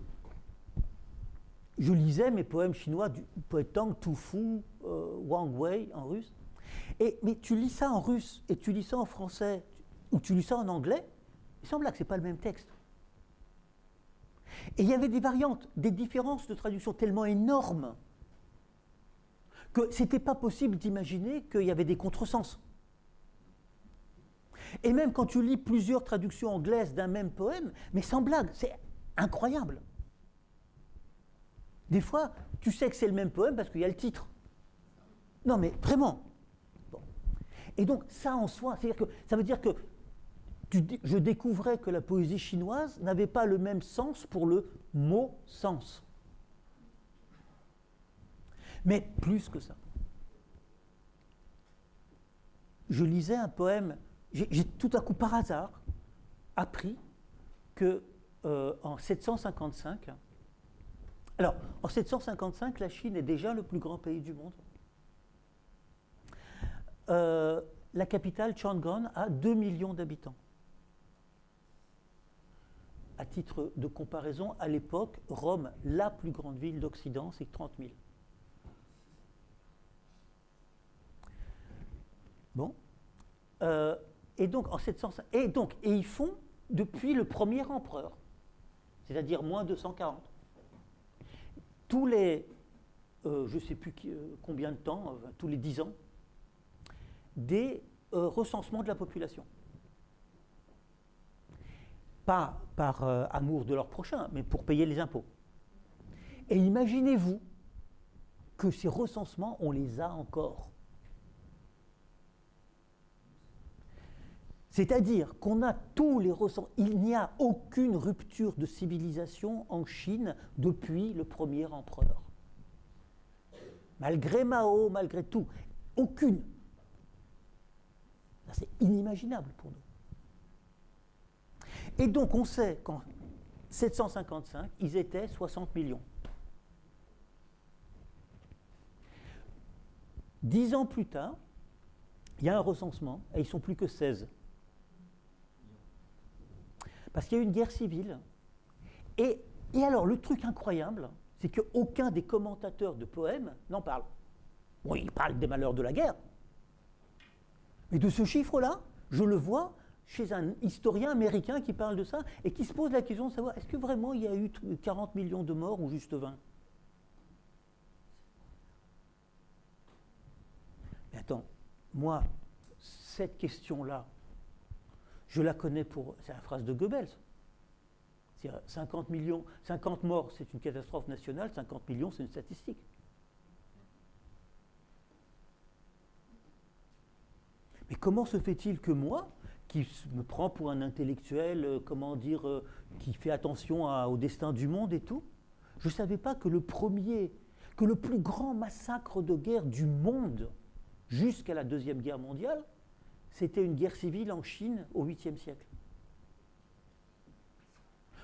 je lisais mes poèmes chinois du poète Tang, Tu Fu, Wang Wei en russe. Mais tu lis ça en russe et tu lis ça en français ou tu lis ça en anglais, il semble que ce n'est pas le même texte. Et il y avait des variantes, des différences de traduction tellement énormes que ce n'était pas possible d'imaginer qu'il y avait des contresens. Et même quand tu lis plusieurs traductions anglaises d'un même poème, mais sans blague, c'est incroyable. Des fois, tu sais que c'est le même poème parce qu'il y a le titre. Non, mais vraiment. Bon. Et donc, ça en soi, ça veut dire que je découvrais que la poésie chinoise n'avait pas le même sens pour le mot sens. Mais plus que ça. Je lisais un poème, j'ai tout à coup par hasard appris que en 755, alors en 755, la Chine est déjà le plus grand pays du monde. La capitale, Changan, a 2 millions d'habitants. À titre de comparaison, à l'époque, Rome, la plus grande ville d'Occident, c'est 30 000. Bon. Et donc, en 705, et ils font depuis le premier empereur, c'est-à-dire moins 240. Tous les, je ne sais plus combien de temps, tous les 10 ans, des recensements de la population. Pas par amour de leur prochain, mais pour payer les impôts. Et imaginez-vous que ces recensements, on les a encore. C'est-à-dire qu'on a tous les recensements. Il n'y a aucune rupture de civilisation en Chine depuis le premier empereur. Malgré Mao, malgré tout. Aucune. C'est inimaginable pour nous. Et donc on sait qu'en 755, ils étaient 60 millions. 10 ans plus tard, il y a un recensement et ils ne sont plus que 16. Parce qu'il y a eu une guerre civile. Et alors, le truc incroyable, c'est qu'aucun des commentateurs de poèmes n'en parle. Bon, ils parlent des malheurs de la guerre. Mais de ce chiffre-là, je le vois chez un historien américain qui parle de ça et qui se pose la question de savoir est-ce que vraiment il y a eu 40 millions de morts ou juste 20 ? Mais attends, moi, cette question-là, je la connais pour... C'est la phrase de Goebbels. C'est-à-dire 50 millions, 50 morts, c'est une catastrophe nationale, 50 millions, c'est une statistique. Mais comment se fait-il que moi, qui me prends pour un intellectuel, comment dire, qui fait attention au destin du monde et tout, je ne savais pas que le plus grand massacre de guerre du monde, jusqu'à la Deuxième Guerre mondiale, c'était une guerre civile en Chine au 8e siècle.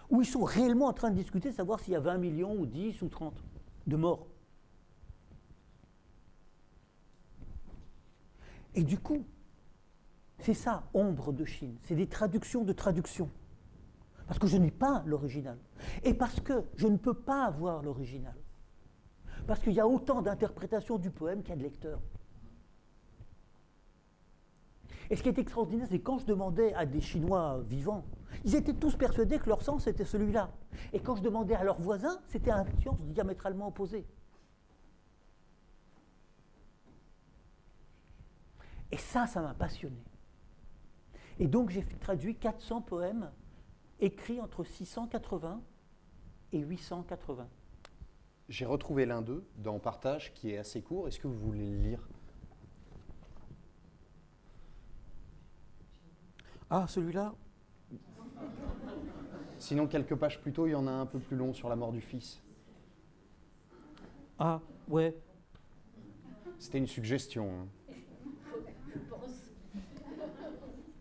Où ils sont réellement en train de discuter, savoir s'il y a 20 millions ou 10 ou 30 de morts. Et du coup, c'est ça, Ombre de Chine. C'est des traductions de traductions. Parce que je n'ai pas l'original. Et parce que je ne peux pas avoir l'original. Parce qu'il y a autant d'interprétations du poème qu'il y a de lecteurs. Et ce qui est extraordinaire, c'est quand je demandais à des Chinois vivants, ils étaient tous persuadés que leur sens était celui-là. Et quand je demandais à leurs voisins, c'était un sens diamétralement opposé. Et ça m'a passionné. Et donc j'ai traduit 400 poèmes écrits entre 680 et 880. J'ai retrouvé l'un d'eux dans Partage qui est assez court. Est-ce que vous voulez le lire ? Ah, celui-là ? Sinon, quelques pages plus tôt, il y en a un peu plus long sur la mort du fils. Ah, ouais. C'était une suggestion. Hein.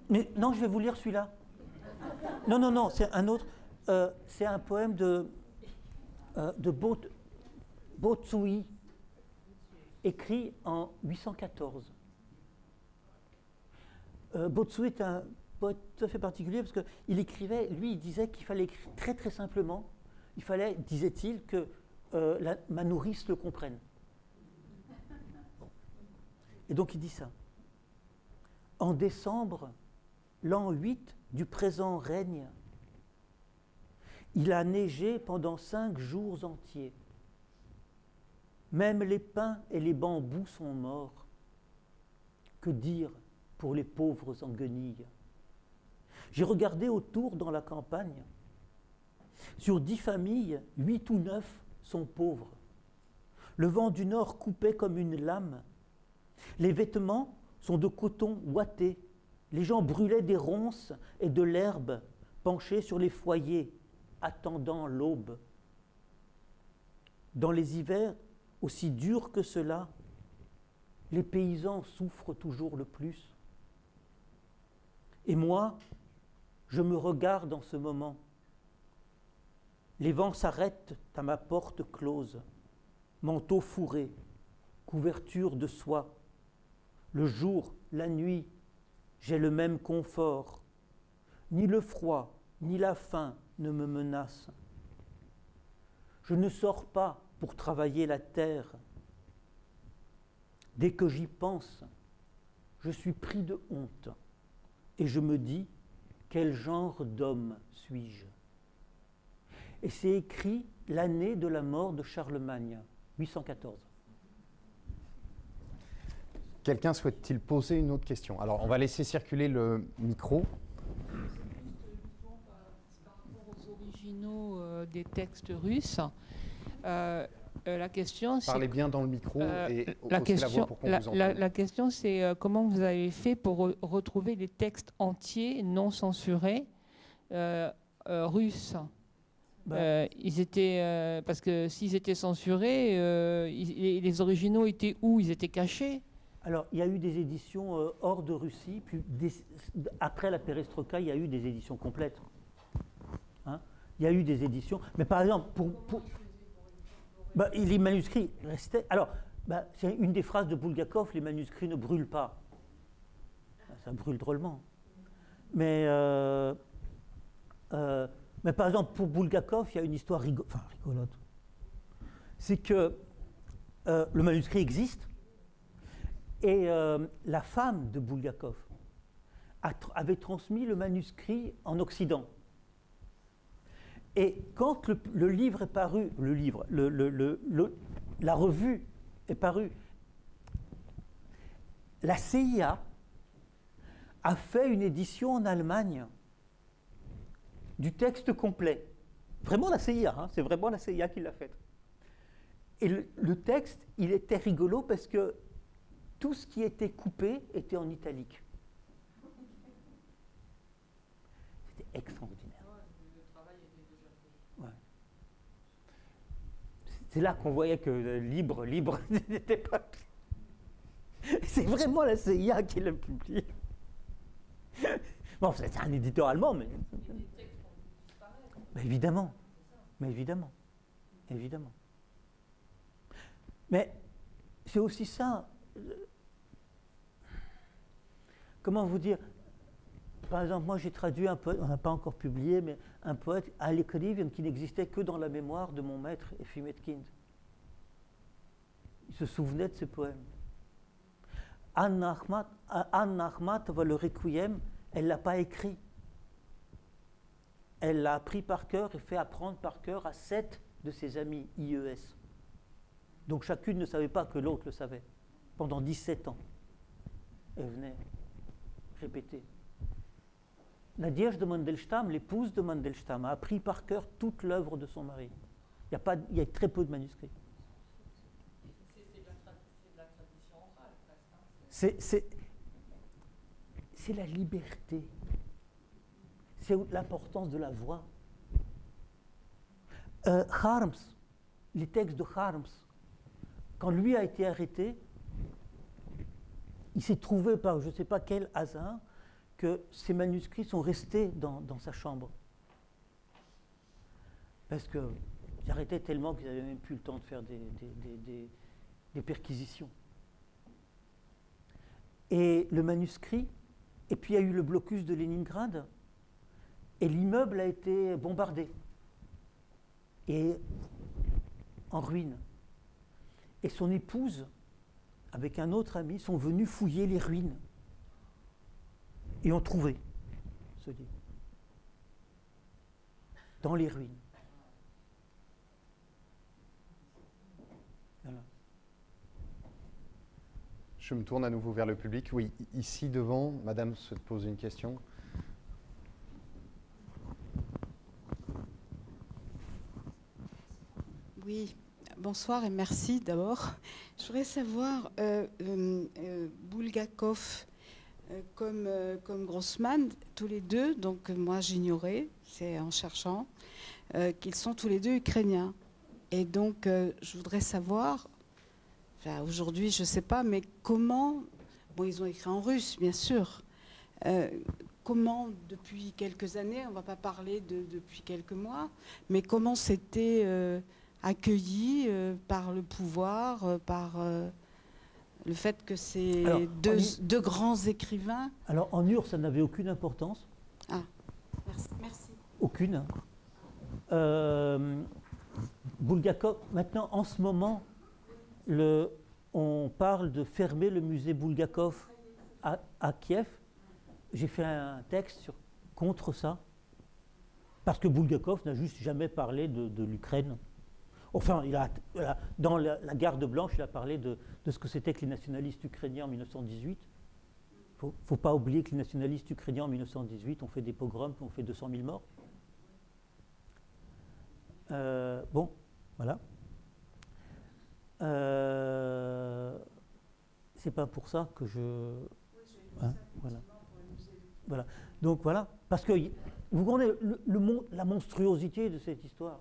Mais non, je vais vous lire celui-là. Non, c'est un autre. C'est un poème de Bo Tsui, écrit en 814. Bo Tsui est un poète tout à fait particulier parce qu'il écrivait, lui, il disait qu'il fallait écrire très très simplement. Il fallait, disait-il, que ma nourrice le comprenne. Et donc il dit ça. En décembre, l'an 8 du présent règne, il a neigé pendant 5 jours entiers. Même les pins et les bambous sont morts. Que dire pour les pauvres en guenilles? J'ai regardé autour dans la campagne. Sur 10 familles, 8 ou 9 sont pauvres. Le vent du nord coupait comme une lame. Les vêtements sont de coton ouaté. Les gens brûlaient des ronces et de l'herbe, penchés sur les foyers, attendant l'aube. Dans les hivers aussi durs que cela, les paysans souffrent toujours le plus. Et moi, je me regarde en ce moment. Les vents s'arrêtent à ma porte close, manteau fourré, couverture de soie. Le jour, la nuit, j'ai le même confort. Ni le froid, ni la faim ne me menacent. Je ne sors pas pour travailler la terre. Dès que j'y pense, je suis pris de honte et je me dis, quel genre d'homme suis-je? Et c'est écrit l'année de la mort de Charlemagne, 814. Quelqu'un souhaite-t-il poser une autre question? Alors, on va laisser circuler le micro. Par rapport aux originaux des textes russes, la question, c'est... Parlez bien dans le micro et la haussez la voix pour qu'on vous entende. La question, c'est comment vous avez fait pour retrouver les textes entiers, non censurés, russes? Ils étaient... parce que s'ils étaient censurés, les originaux étaient où? Ils étaient cachés? Alors, il y a eu des éditions hors de Russie, puis après la perestroïka, il y a eu des éditions complètes. Hein, il y a eu des éditions, mais par exemple, les manuscrits restaient... Alors, c'est une des phrases de Bulgakov, les manuscrits ne brûlent pas. Ça brûle drôlement. Mais par exemple, pour Bulgakov, il y a une histoire rigolote. C'est que le manuscrit existe, Et la femme de Bulgakov avait transmis le manuscrit en Occident. Et quand le livre est paru, la revue est parue, la CIA a fait une édition en Allemagne du texte complet. Vraiment la CIA, hein, c'est vraiment la CIA qui l'a fait. Et le texte, il était rigolo parce que tout ce qui était coupé était en italique. C'était extraordinaire. Ouais. C'est là qu'on voyait que libre n'était pas... C'est vraiment la CIA qui l'a publié. Bon, c'est un éditeur allemand, mais... Mais évidemment. Mais évidemment. Évidemment. Mais c'est aussi ça... Comment vous dire? Par exemple, moi j'ai traduit un poète, on n'a pas encore publié, mais un poète, Ali Khalif, qui n'existait que dans la mémoire de mon maître, Efim Etkind. Il se souvenait de ce poème. Anne Ahmad, le Requiem, elle ne l'a pas écrit. Elle l'a appris par cœur et fait apprendre par cœur à 7 de ses amis IES. Donc chacune ne savait pas que l'autre le savait. Pendant 17 ans. Elle venait répéter. Nadège de Mandelstam, l'épouse de Mandelstam, a appris par cœur toute l'œuvre de son mari. Il y a très peu de manuscrits. C'est de la tradition orale, presque. C'est la liberté. C'est l'importance de la voix. Harms, les textes de Harms, quand lui a été arrêté, il s'est trouvé par je ne sais pas quel hasard que ces manuscrits sont restés dans sa chambre. Parce qu'ils arrêtaient tellement qu'ils n'avaient même plus le temps de faire des perquisitions. Et le manuscrit, et puis il y a eu le blocus de Leningrad, et l'immeuble a été bombardé, et en ruine. Et son épouse, avec un autre ami, sont venus fouiller les ruines. Et ont trouvé ce livre. Dans les ruines. Voilà. Je me tourne à nouveau vers le public. Oui, ici devant, madame se pose une question. Oui, bonsoir et merci d'abord. Je voudrais savoir, Bulgakov, comme Grossman, tous les deux, donc moi j'ignorais, c'est en cherchant, qu'ils sont tous les deux ukrainiens. Et donc je voudrais savoir, enfin, aujourd'hui je ne sais pas, mais comment, bon ils ont écrit en russe bien sûr, comment depuis quelques années, on ne va pas parler depuis quelques mois, mais comment c'était accueilli par le pouvoir, par le fait que c'est deux grands écrivains. Alors en URSS, ça n'avait aucune importance. Ah, merci. Aucune. Bulgakov, maintenant, en ce moment, on parle de fermer le musée Bulgakov à Kiev. J'ai fait un texte contre ça, parce que Bulgakov n'a juste jamais parlé de l'Ukraine. Enfin, dans la Garde blanche, il a parlé de ce que c'était que les nationalistes ukrainiens en 1918. Il ne faut pas oublier que les nationalistes ukrainiens en 1918 ont fait des pogroms, ont fait 200 000 morts. Bon, voilà. C'est pas pour ça que je... Hein, voilà. Voilà. Donc voilà, parce que vous comprenez la monstruosité de cette histoire.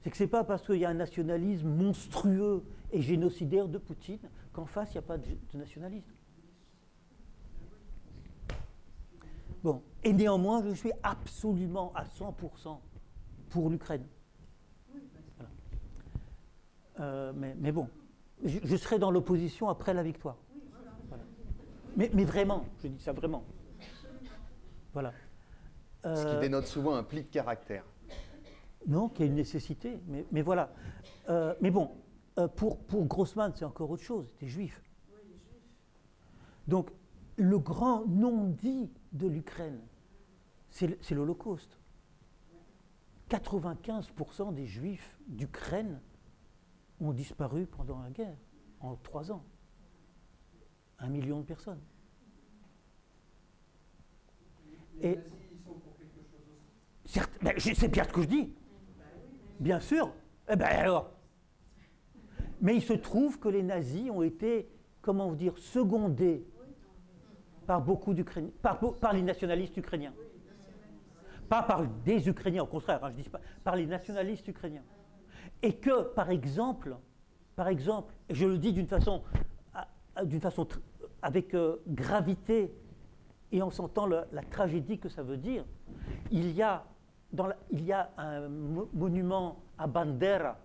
C'est que ce n'est pas parce qu'il y a un nationalisme monstrueux et génocidaire de Poutine qu'en face, il n'y a pas de nationalisme. Bon, et néanmoins, je suis absolument à 100% pour l'Ukraine. Voilà. Mais bon, je serai dans l'opposition après la victoire. Voilà. Mais vraiment, je dis ça vraiment. Voilà. Ce qui dénote souvent un pli de caractère. Non, qu'il y a une nécessité, mais voilà. Mais bon, pour Grossman, c'est encore autre chose, il était juif. Donc, le grand non-dit de l'Ukraine, c'est l'Holocauste. 95% des Juifs d'Ukraine ont disparu pendant la guerre, en 3 ans. 1 million de personnes. Et certes, ben, c'est bien ce que je dis. Bien sûr. Eh ben alors. Mais il se trouve que les nazis ont été, comment vous dire, secondés par beaucoup d'Ukrainiens, par les nationalistes ukrainiens. Pas par des Ukrainiens, au contraire, hein, je dis pas, par les nationalistes ukrainiens. Et que, par exemple, et je le dis d'une façon avec gravité et en sentant la tragédie que ça veut dire, il y a un monument à Bandera,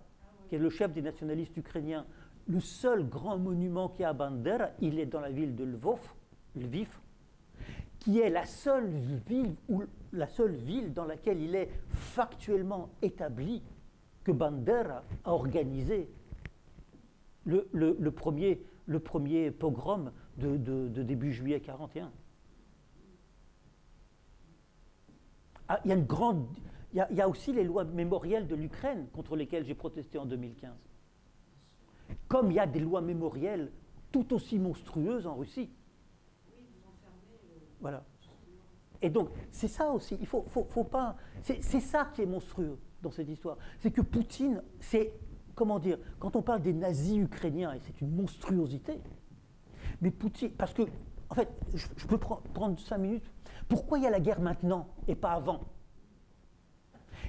qui est le chef des nationalistes ukrainiens. Le seul grand monument qu'il y a à Bandera, il est dans la ville de Lviv, qui est la seule ville dans laquelle il est factuellement établi que Bandera a organisé le premier pogrom de début juillet 1941. Ah, il y a aussi les lois mémorielles de l'Ukraine contre lesquelles j'ai protesté en 2015. Comme il y a des lois mémorielles tout aussi monstrueuses en Russie. Voilà. Et donc, c'est ça aussi. Il faut pas. C'est ça qui est monstrueux dans cette histoire. C'est que Poutine, c'est. Comment dire, quand on parle des nazis ukrainiens, et c'est une monstruosité, mais Poutine, parce que, en fait, je peux prendre 5 minutes. Pourquoi il y a la guerre maintenant et pas avant?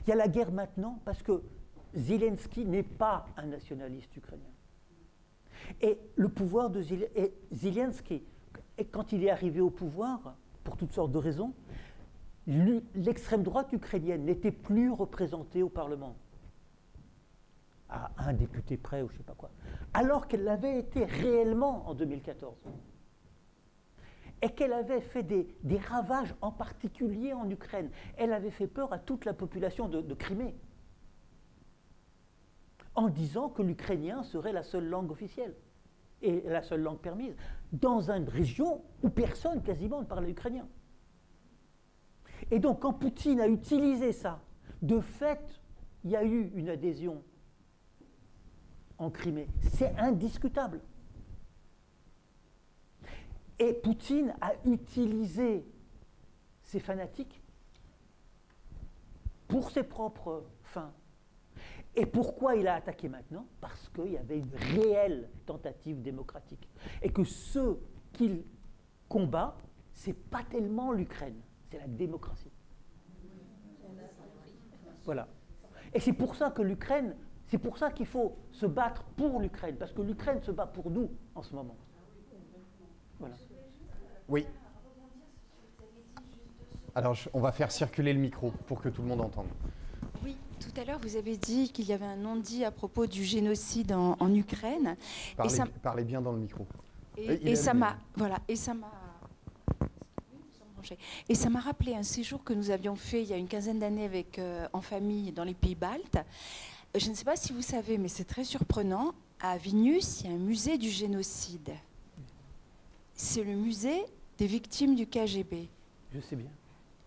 Il y a la guerre maintenant parce que Zelensky n'est pas un nationaliste ukrainien. Et le pouvoir de Zelensky, quand il est arrivé au pouvoir, pour toutes sortes de raisons, l'extrême droite ukrainienne n'était plus représentée au Parlement. À un député près ou je ne sais pas quoi, alors qu'elle l'avait été réellement en 2014. Et qu'elle avait fait des ravages, en particulier en Ukraine. Elle avait fait peur à toute la population de Crimée, en disant que l'ukrainien serait la seule langue officielle et la seule langue permise, dans une région où personne quasiment ne parlait ukrainien. Et donc, quand Poutine a utilisé ça, de fait, il y a eu une adhésion en Crimée. C'est indiscutable. Et Poutine a utilisé ces fanatiques pour ses propres fins. Et pourquoi il a attaqué maintenant? Parce qu'il y avait une réelle tentative démocratique. Et que ce qu'il combat, ce n'est pas tellement l'Ukraine, c'est la démocratie. Voilà. Et c'est pour ça que l'Ukraine, c'est pour ça qu'il faut se battre pour l'Ukraine, parce que l'Ukraine se bat pour nous en ce moment. Voilà. Oui. Alors, on va faire circuler le micro pour que tout le monde entende. Oui, tout à l'heure, vous avez dit qu'il y avait un non-dit à propos du génocide en Ukraine. Parlez bien dans le micro. Et ça m'a rappelé un séjour que nous avions fait il y a une quinzaine d'années en famille dans les pays baltes. Je ne sais pas si vous savez, mais c'est très surprenant. À Vilnius, il y a un musée du génocide. C'est le musée des victimes du KGB. Je sais bien.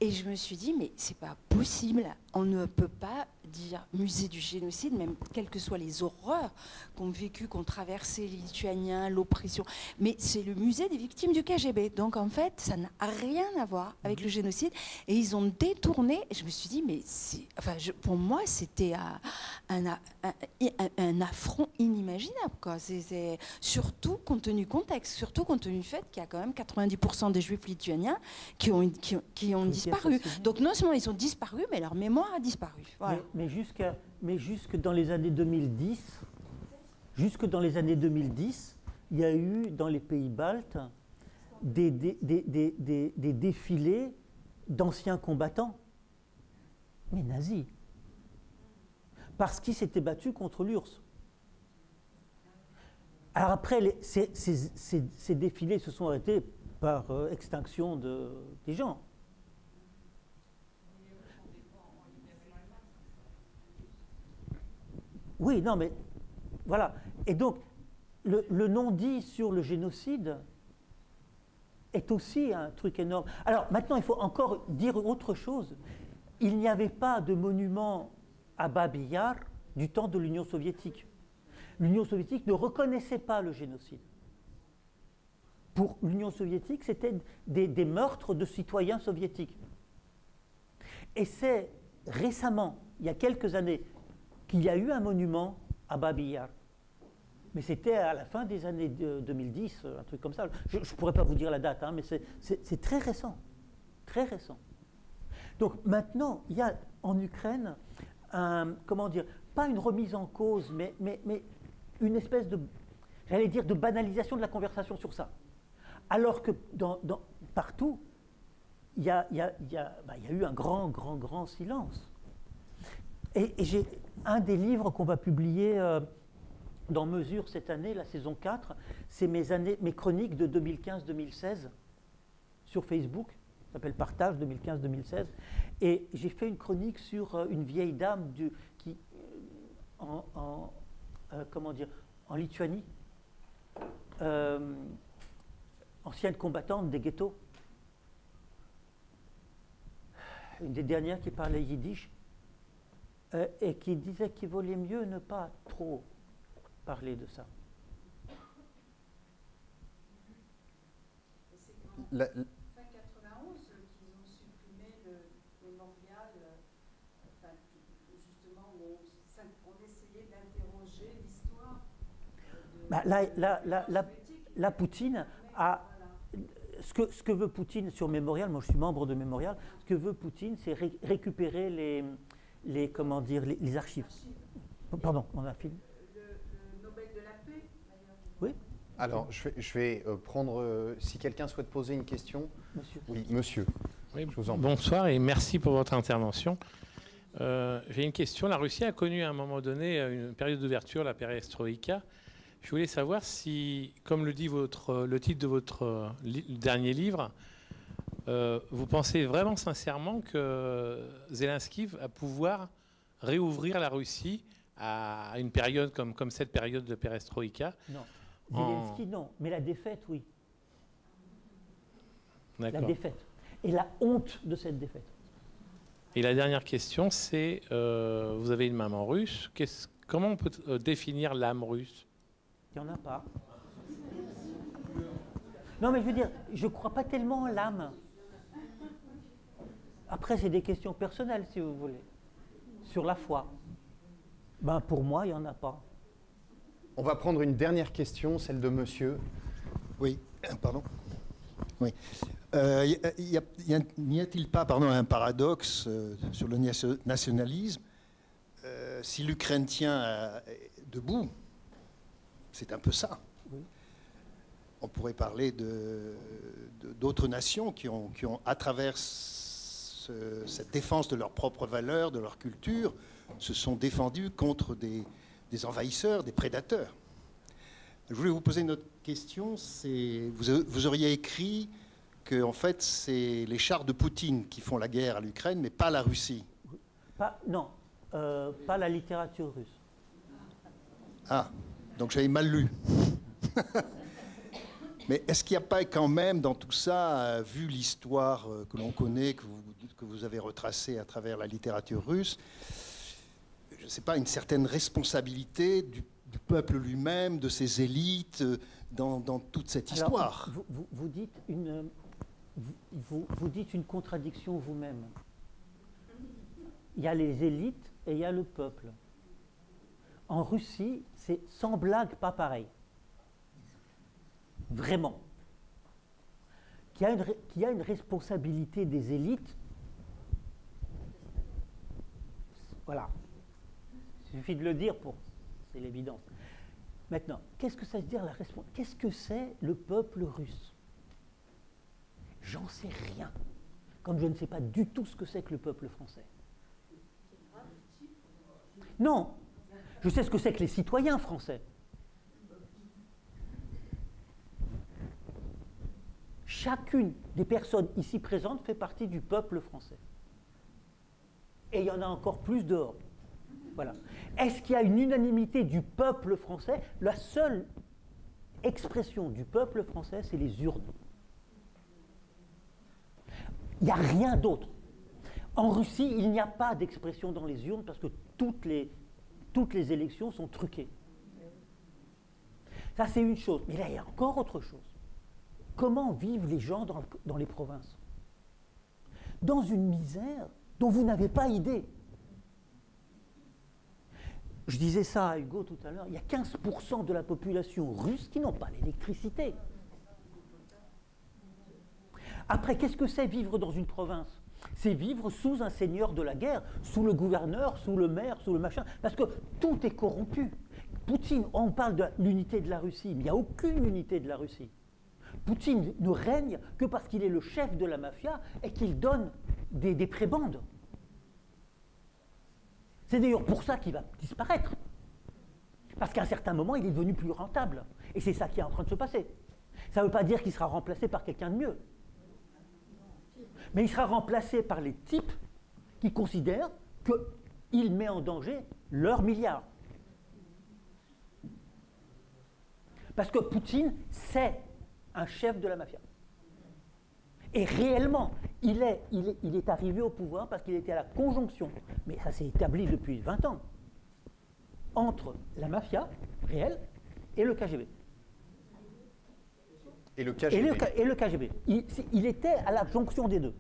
Et je me suis dit, mais c'est pas possible. On ne peut pas dire musée du génocide, même quelles que soient les horreurs qu'ont vécues, qu'ont traversé les Lituaniens, l'oppression. Mais c'est le musée des victimes du KGB. Donc en fait, ça n'a rien à voir avec le génocide. Et ils ont détourné. Et je me suis dit, mais pour moi, c'était un affront inimaginable, quoi. C'est surtout compte tenu du contexte, surtout compte tenu du fait qu'il y a quand même 90% des Juifs lituaniens qui ont disparu. Donc non seulement ils ont disparu, mais leur mémoire a disparu. Voilà. Mais jusque dans les années 2010, il y a eu dans les pays baltes des défilés d'anciens combattants, mais nazis, parce qu'ils s'étaient battus contre l'URSS. Alors après, ces défilés se sont arrêtés par extinction des gens. Oui, non, mais voilà. Et donc, le non-dit sur le génocide, est aussi un truc énorme. Alors maintenant, il faut encore dire autre chose. Il n'y avait pas de monument à Babi Yar du temps de l'Union soviétique. L'Union soviétique ne reconnaissait pas le génocide. Pour l'Union soviétique, c'était des meurtres de citoyens soviétiques. Et c'est récemment, il y a quelques années, qu'il y a eu un monument à Babi Yar. Mais c'était à la fin des années 2010, un truc comme ça. Je ne pourrais pas vous dire la date, hein, mais c'est très récent. Très récent. Donc maintenant, il y a en Ukraine, comment dire, pas une remise en cause, mais une espèce de, j'allais dire, de banalisation de la conversation sur ça. Alors que partout, il y a eu un grand silence. Et j'ai un des livres qu'on va publier dans Mesure cette année, la saison 4, c'est mes chroniques de 2015-2016 sur Facebook, ça s'appelle Partage 2015-2016, et j'ai fait une chronique sur une vieille dame comment dire, en Lituanie, ancienne combattante des ghettos, une des dernières qui parlait yiddish, et qui disait qu'il valait mieux ne pas trop parler de ça. C'est qu'en fin 91 qu'ils ont supprimé le mémorial, justement où on essayait d'interroger l'histoire. Là, Poutine a... Ce que veut Poutine sur Mémorial, moi je suis membre de Mémorial, ce que veut Poutine, c'est récupérer les archives. Pardon, on a fini. Le Nobel de la paix, d'ailleurs. Oui. Alors, je vais prendre... si quelqu'un souhaite poser une question. Monsieur. Oui, monsieur. Oui, Je vous en prie. bonsoir et merci pour votre intervention. J'ai une question. La Russie a connu à un moment donné une période d'ouverture, la perestroïka. Je voulais savoir si, comme le dit le titre de votre dernier livre, vous pensez vraiment sincèrement que Zelensky va pouvoir réouvrir la Russie à une période comme cette période de perestroïka? Non. Zelensky, non. Mais la défaite, oui. La défaite. Et la honte de cette défaite. Et la dernière question, c'est, vous avez une maman russe. Comment on peut définir l'âme russe? Il n'y en a pas. Non, mais je veux dire, je ne crois pas tellement à l'âme. Après, c'est des questions personnelles, si vous voulez. Sur la foi. Ben, pour moi, il n'y en a pas. On va prendre une dernière question, celle de monsieur. Oui, pardon. Oui. N'y a-t-il pas, un paradoxe sur le nationalisme? Si l'Ukraine tient debout, c'est un peu ça. Oui. On pourrait parler d'autres nations qui ont, à travers cette défense de leurs propres valeurs, de leur culture, se sont défendues contre des envahisseurs, des prédateurs. Je voulais vous poser une autre question. Vous auriez écrit que, en fait, c'est les chars de Poutine qui font la guerre à l'Ukraine, mais pas la Russie. Non, pas la littérature russe. Ah, donc j'avais mal lu. Mais est-ce qu'il n'y a pas quand même dans tout ça, vu l'histoire que l'on connaît, que vous avez retracée à travers la littérature russe, je ne sais pas, une certaine responsabilité du peuple lui-même, de ses élites, dans toute cette histoire? Alors, vous dites une contradiction vous-même. Il y a les élites et il y a le peuple. En Russie, c'est sans blague pas pareil. Vraiment. Qu'il y a une responsabilité des élites, voilà. Il suffit de le dire c'est l'évidence. Maintenant, qu'est-ce que ça veut dire la responsabilité? Qu'est-ce que c'est le peuple russe? J'en sais rien. Comme je ne sais pas du tout ce que c'est que le peuple français. Non, je sais ce que c'est que les citoyens français. Chacune des personnes ici présentes fait partie du peuple français. Et il y en a encore plus dehors. Voilà. Est-ce qu'il y a une unanimité du peuple français? La seule expression du peuple français, c'est les urnes. Il n'y a rien d'autre. En Russie, il n'y a pas d'expression dans les urnes parce que toutes les élections sont truquées. Ça, c'est une chose. Mais là, il y a encore autre chose. Comment vivent les gens dans les provinces? Dans une misère dont vous n'avez pas idée. Je disais ça à Hugo tout à l'heure, il y a 15% de la population russe qui n'ont pas l'électricité. Après, qu'est-ce que c'est vivre dans une province? C'est vivre sous un seigneur de la guerre, sous le gouverneur, sous le maire, sous le machin, parce que tout est corrompu. Poutine, on parle de l'unité de la Russie, mais il n'y a aucune unité de la Russie. Poutine ne règne que parce qu'il est le chef de la mafia et qu'il donne des prébendes. C'est d'ailleurs pour ça qu'il va disparaître. Parce qu'à un certain moment, il est devenu plus rentable. Et c'est ça qui est en train de se passer. Ça ne veut pas dire qu'il sera remplacé par quelqu'un de mieux. Mais il sera remplacé par les types qui considèrent qu'il met en danger leurs milliards. Parce que Poutine, c'est un chef de la mafia. Et réellement, il est arrivé au pouvoir parce qu'il était à la conjonction, mais ça s'est établi depuis 20 ans, entre la mafia réelle et le KGB. Et le KGB. Et le KGB. Il était à la jonction des deux.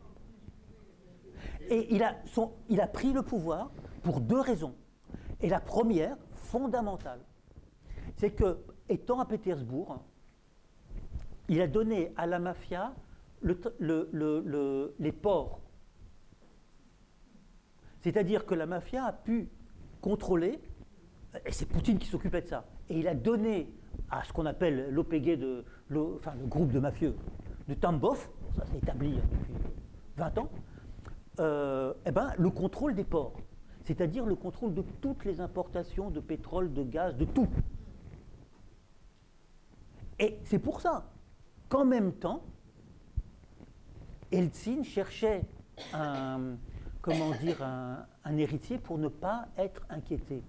Et il a pris le pouvoir pour deux raisons. Et la première, fondamentale, c'est que, étant à Pétersbourg, il a donné à la mafia les ports. C'est-à-dire que la mafia a pu contrôler, et c'est Poutine qui s'occupait de ça, et il a donné à ce qu'on appelle l'OPG, le groupe de mafieux de Tambov, ça s'est établi depuis 20 ans, le contrôle des ports, c'est-à-dire le contrôle de toutes les importations de pétrole, de gaz, de tout. Et c'est pour ça qu'en même temps, Eltsine cherchait un héritier pour ne pas être inquiété.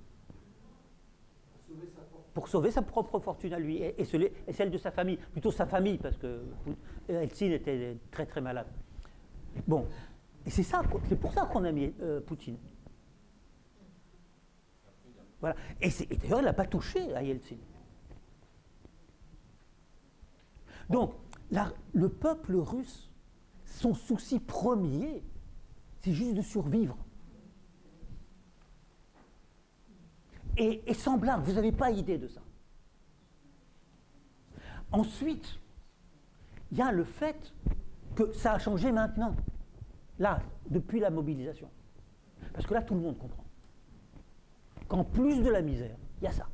Pour sauver sa propre fortune à lui et celle de sa famille, plutôt sa famille, parce que Eltsine était très très malade. Bon, et c'est pour ça qu'on a mis Poutine. Voilà. Et d'ailleurs, il n'a pas touché à Eltsine. Donc, le peuple russe, son souci premier, c'est juste de survivre. Et sans blague, vous n'avez pas idée de ça. Ensuite, il y a le fait que ça a changé maintenant, là, depuis la mobilisation. Parce que là, tout le monde comprend qu'en plus de la misère, il y a ça.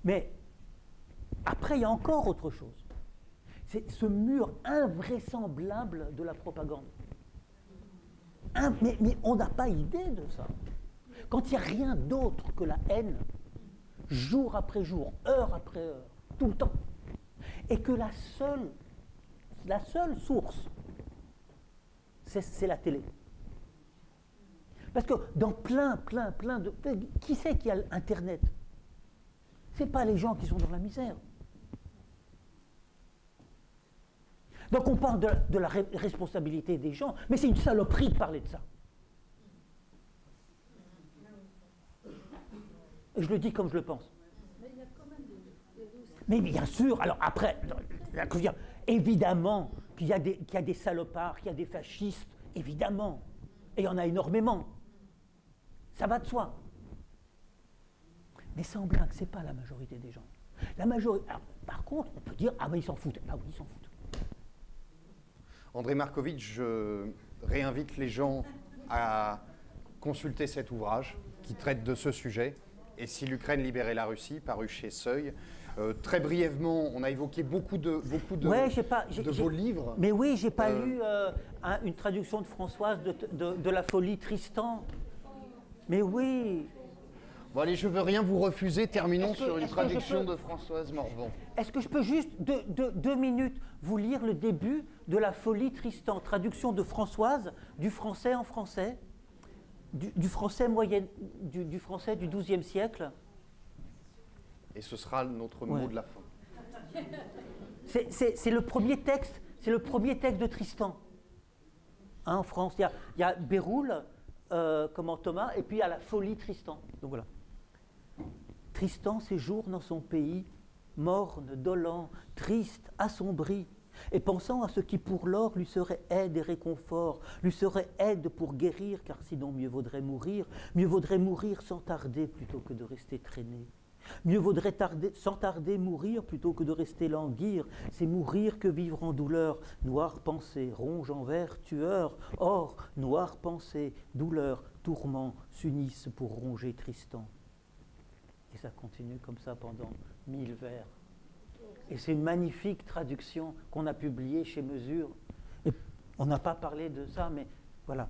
Mais après, il y a encore autre chose. C'est ce mur invraisemblable de la propagande. Mais on n'a pas idée de ça. Quand il n'y a rien d'autre que la haine, jour après jour, heure après heure, tout le temps, et que la seule source, c'est la télé. Parce que dans plein de... Qui c'est qui a Internet? Ce n'est pas les gens qui sont dans la misère. Donc on parle de la responsabilité des gens, mais c'est une saloperie de parler de ça. Et je le dis comme je le pense. Mais bien sûr, alors après, évidemment qu'il y a des salopards, qu'il y a des fascistes, évidemment. Et il y en a énormément. Ça va de soi. Mais sans blague, ce n'est pas la majorité des gens. La majorité. Alors, par contre, on peut dire, ah ben ils s'en foutent. Ah oui, ils s'en foutent. André Markovitch, je réinvite les gens à consulter cet ouvrage qui traite de ce sujet. Et si l'Ukraine libérait la Russie, paru chez Seuil. Très brièvement, on a évoqué beaucoup de vos livres. Mais oui, j'ai pas lu une traduction de Françoise de La folie Tristan. Mais oui. Bon allez, je veux rien vous refuser. Terminons sur une traduction de Françoise Morvan. Est-ce que je peux juste 2 minutes vous lire le début de La folie Tristan, traduction de Françoise du français en français, du français moyen, du français du XIIe siècle. Et ce sera notre mot de la fin. C'est le premier texte, c'est le premier texte de Tristan. Hein, en France, il y a Béroul, comment Thomas, et puis il y a la folie Tristan. Donc voilà. Tristan séjourne dans son pays, morne, dolent, triste, assombri, et pensant à ce qui pour lors lui serait aide et réconfort, lui serait aide pour guérir, car sinon mieux vaudrait mourir sans tarder plutôt que de rester traîné. Mieux vaudrait sans tarder mourir plutôt que de rester languir, c'est mourir que vivre en douleur. Noire pensée, ronge envers, tueur, or, noire pensée, douleur, tourment, s'unissent pour ronger Tristan. Et ça continue comme ça pendant 1000 vers. Et c'est une magnifique traduction qu'on a publiée chez Mesure. Et on n'a pas parlé de ça, mais voilà.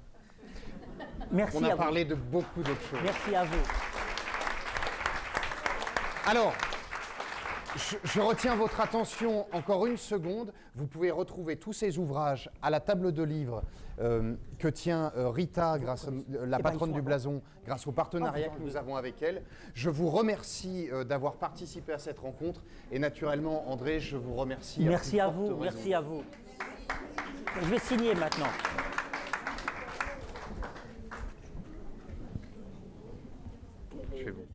Merci à vous. On a parlé de beaucoup d'autres choses. Merci à vous. Alors, je retiens votre attention encore une seconde. Vous pouvez retrouver tous ces ouvrages à la table de livres que tient Rita, la patronne du blason, grâce au partenariat que nous avons avec elle. Je vous remercie d'avoir participé à cette rencontre. Et naturellement, André, je vous remercie. Merci à vous, merci à vous. Je vais signer maintenant. C'est bon.